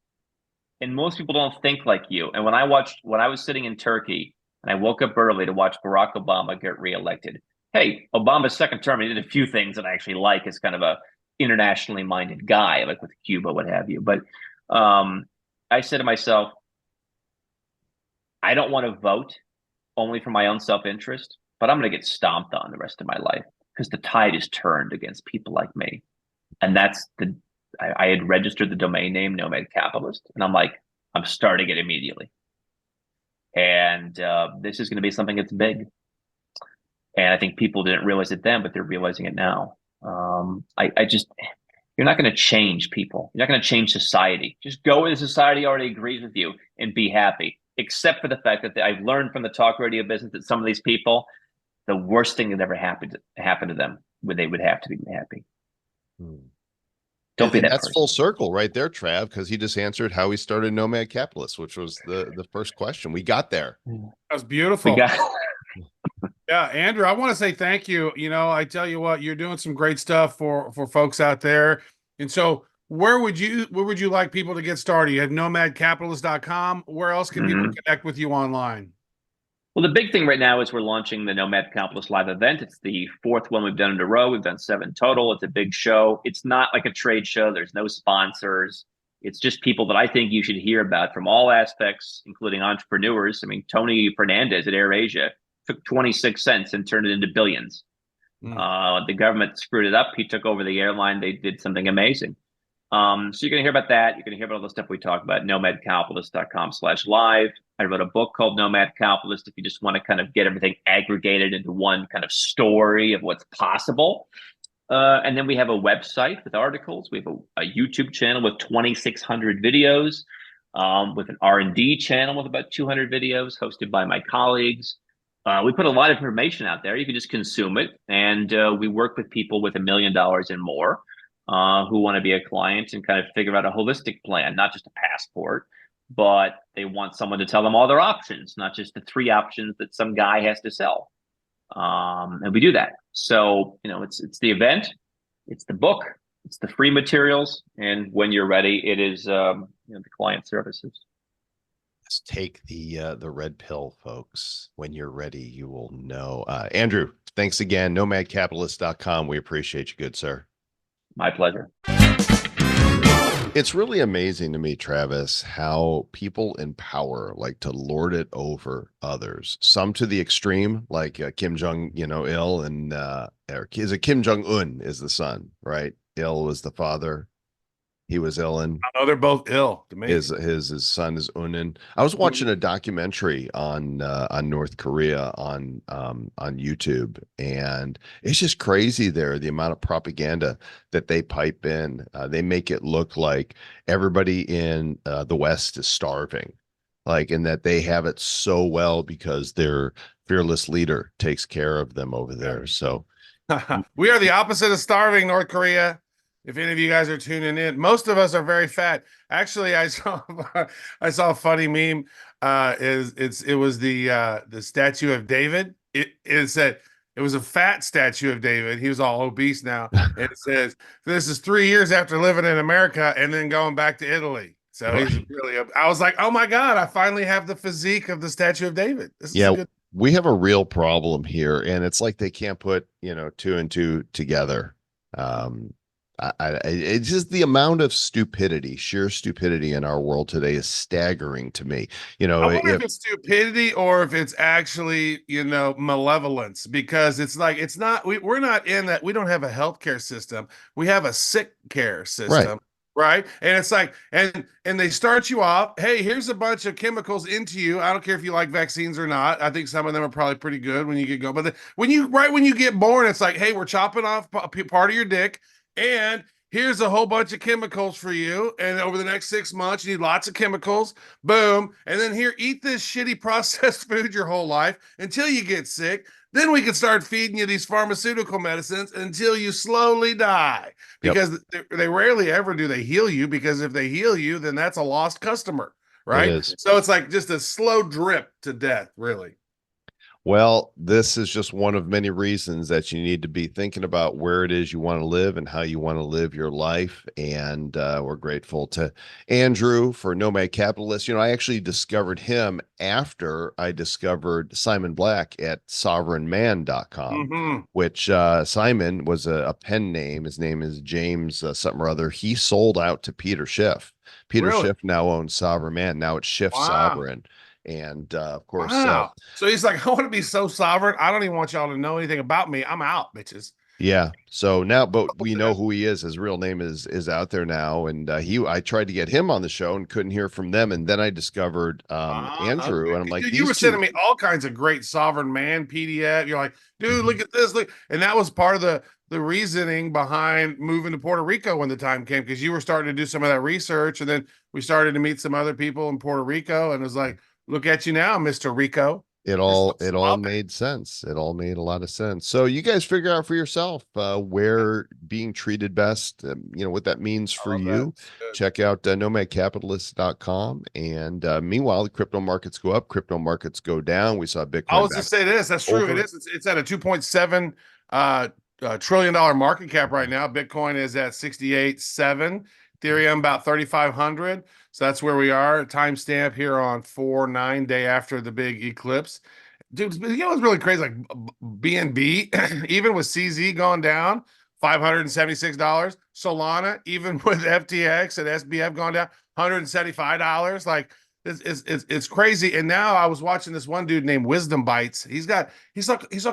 And most people don't think like you. And when I was sitting in Turkey and I woke up early to watch Barack Obama get reelected. Hey, Obama's second term, he did a few things that I actually like as kind of a internationally minded guy, like with Cuba, what have you. But I said to myself, I don't want to vote only for my own self-interest, but I'm going to get stomped on the rest of my life because the tide is turned against people like me. And that's I had registered the domain name Nomad Capitalist, and I'm like, I'm starting it immediately. And this is going to be something that's big. And I think people didn't realize it then, but they're realizing it now. You're not going to change people. You're not going to change society. Just go where the society already agrees with you and be happy. Except for the fact that I've learned from the talk radio business that some of these people, the worst thing that ever happened to them, where they would have to be happy. Don't be that That's person. full circle right there, Trav, because he just answered how he started Nomad Capitalist, which was the first question. We got there. That was beautiful. Yeah, Andrew, I want to say thank you. I tell you what, you're doing some great stuff for folks out there. And so where would you like people to get started? You have nomadcapitalist.com. Where else can people connect with you online? Well, the big thing right now is we're launching the Nomad Capitalist live event. It's the fourth one we've done in a row. We've done 7 total. It's a big show. It's not like a trade show. There's no sponsors. It's just people that I think you should hear about from all aspects, including entrepreneurs. I mean, Tony Fernandez at AirAsia took 26 cents and turned it into billions. The government screwed it up. He took over the airline. They did something amazing. So you're going to hear about that. You're going to hear about all the stuff we talk about. Nomadcapitalist.com/live. I wrote a book called Nomad Capitalist. If you just want to kind of get everything aggregated into one kind of story of what's possible. And then we have a website with articles. We have a YouTube channel with 2,600 videos, with an R&D channel with about 200 videos hosted by my colleagues. We put a lot of information out there. You can just consume it. And we work with people with $1 million and more who want to be a client and kind of figure out a holistic plan, not just a passport, but they want someone to tell them all their options, not just the 3 options that some guy has to sell. And we do that. So, it's the event, it's the book, it's the free materials. And when you're ready, it is, the client services. Just take the red pill, folks. When you're ready, you will know. Andrew, thanks again. Nomadcapitalist.com. We appreciate you, good sir. My pleasure. It's really amazing to me, Travis, how people in power like to lord it over others. Some to the extreme, like Kim Jong, Il, and or is it Kim Jong Un is the son, right? Il was the father. He was Ilan. I know they're both ill. His son is Unan. I was watching a documentary on North Korea on YouTube, and it's just crazy there, the amount of propaganda that they pipe in. They make it look like everybody in the West is starving, and that they have it so well because their fearless leader takes care of them over there. So we are the opposite of starving, North Korea. If any of you guys are tuning in, most of us are very fat. Actually, I saw a funny meme. It was the statue of David. It said it was a fat statue of David. He was all obese now. And it says, "This is 3 years after living in America and then going back to Italy." So he's really. I was like, "Oh my God! I finally have the physique of the statue of David." We have a real problem here, and it's like they can't put 2 and 2 together. It's just the amount of sheer stupidity in our world today is staggering to me. I wonder if it's stupidity or if it's actually, malevolence, because we're not in that. We don't have a healthcare system. We have a sick care system. Right. And it's like, and they start you off, hey, here's a bunch of chemicals into you. I don't care if you like vaccines or not. I think some of them are probably pretty good when you get going. But when you get born, it's like, hey, we're chopping off part of your dick. And here's a whole bunch of chemicals for you. And over the next 6 months, you need lots of chemicals. Boom. And then here, eat this shitty processed food your whole life until you get sick. Then we can start feeding you these pharmaceutical medicines until you slowly die. Because they rarely ever do they heal you, because if they heal you, then that's a lost customer. Right. So it's like just a slow drip to death, really. Well, this is just one of many reasons that you need to be thinking about where it is you want to live and how you want to live your life. And we're grateful to Andrew for Nomad Capitalist. I actually discovered him after I discovered Simon Black at sovereignman.com, which Simon was a pen name. His name is James something or other. He sold out to Peter Schiff. Peter Schiff now owns Sovereign Man. Now it's Schiff Sovereign. And of course, so he's like, I want to be so sovereign. I don't even want y'all to know anything about me. I'm out, bitches. Yeah. So now, but we know who he is. His real name is out there now. And I tried to get him on the show and couldn't hear from them. And then I discovered Andrew, and I'm like, dude, you were sending me all kinds of great Sovereign Man PDF. You're like, dude, look at this. Look. And that was part of the reasoning behind moving to Puerto Rico when the time came, because you were starting to do some of that research. And then we started to meet some other people in Puerto Rico. And it was like, look at you now, Mr. Rico. It all made sense. It all made a lot of sense. So you guys figure out for yourself where being treated best, what that means for you. Check out nomadcapitalist.com. And meanwhile, the crypto markets go up, crypto markets go down. We saw Bitcoin. I was to say this. That's true. It is. It's at a $2.7 trillion market cap right now. Bitcoin is at 68.7. Ethereum about 3,500. So that's where we are. Timestamp here on 4/9, day after the big eclipse. Dude, it's really crazy. Like BNB, even with CZ going down, $576. Solana, even with FTX and SBF going down, $175. Like it's crazy. And now I was watching this one dude named Wisdom Bites. He's like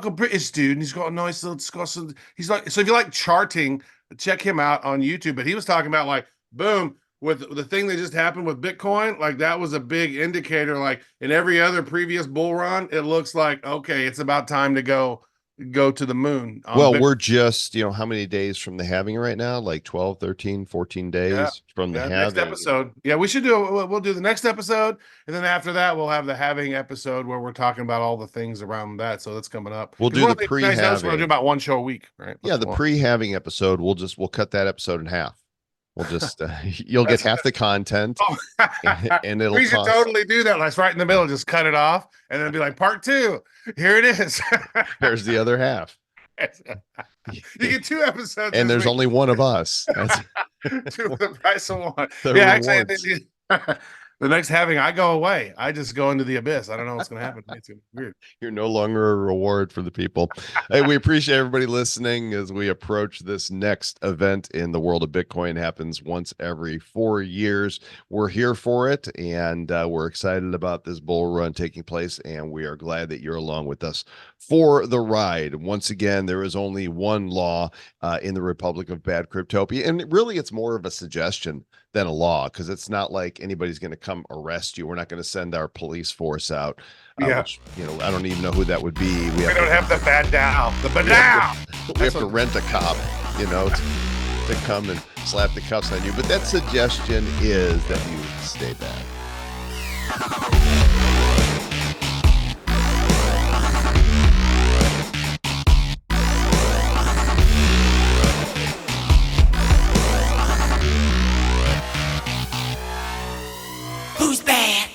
a British dude, and he's got a nice little discussion. He's like, so if you like charting, check him out on YouTube. But he was talking about like, boom, with the thing that just happened with Bitcoin, like that was a big indicator. Like in every other previous bull run, it looks like, okay, it's about time to go to the moon. Well, we're just, how many days from the halving right now? Like 12, 13, 14 days from the halving. Next episode. Yeah, we should we'll do the next episode. And then after that, we'll have the halving episode where we're talking about all the things around that. So that's coming up. We'll do the pre-halving. We'll do about one show a week, right? Yeah, the pre-halving episode, we'll cut that episode in half. We'll just you'll get half the content, and it'll. We should totally do that. Like right in the middle, just cut it off, and then be like, part 2. Here it is. There's the other half. You get 2 episodes, and there's only one of us. That's 2 for the price of 1. Yeah, actually, the next halving, I go away. I just go into the abyss. I don't know what's going to happen. It's weird. You're no longer a reward for the people. Hey, we appreciate everybody listening as we approach this next event in the world of Bitcoin. It happens once every 4 years. We're here for it, and we're excited about this bull run taking place, and we are glad that you're along with us for the ride. Once again, there is only one law in the Republic of Bad Cryptopia, and really it's more of a suggestion than a law, because it's not like anybody's going to come arrest you. We're not going to send our police force out. Which, I don't even know who that would be. We don't have the bad down. The bad down. We have to rent a cop, to come and slap the cuffs on you. But that suggestion is that you stay back. Who's bad?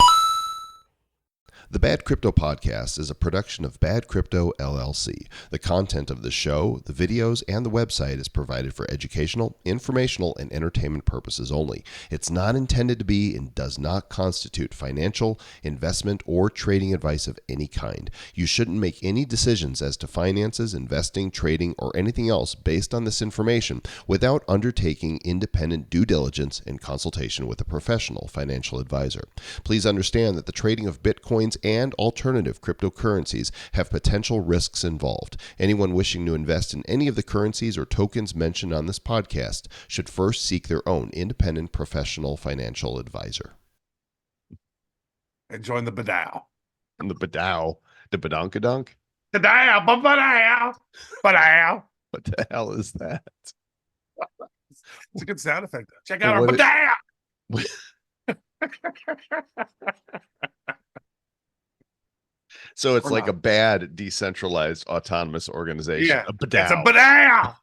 The Bad Crypto Podcast is a production of Bad Crypto LLC. The content of the show, the videos, and the website is provided for educational, informational, and entertainment purposes only. It's not intended to be and does not constitute financial, investment, or trading advice of any kind. You shouldn't make any decisions as to finances, investing, trading, or anything else based on this information without undertaking independent due diligence and consultation with a professional financial advisor. Please understand that the trading of Bitcoins and alternative cryptocurrencies have potential risks involved. Anyone wishing to invest in any of the currencies or tokens mentioned on this podcast should first seek their own independent professional financial advisor. And join the Badow. And the Badow. The Badonkadunk? Badow. Badow. Badow. What the hell is that? It's a good sound effect. Check out our Badow. So it's like a bad decentralized autonomous organization. Yeah, A Badow. it's a Badow.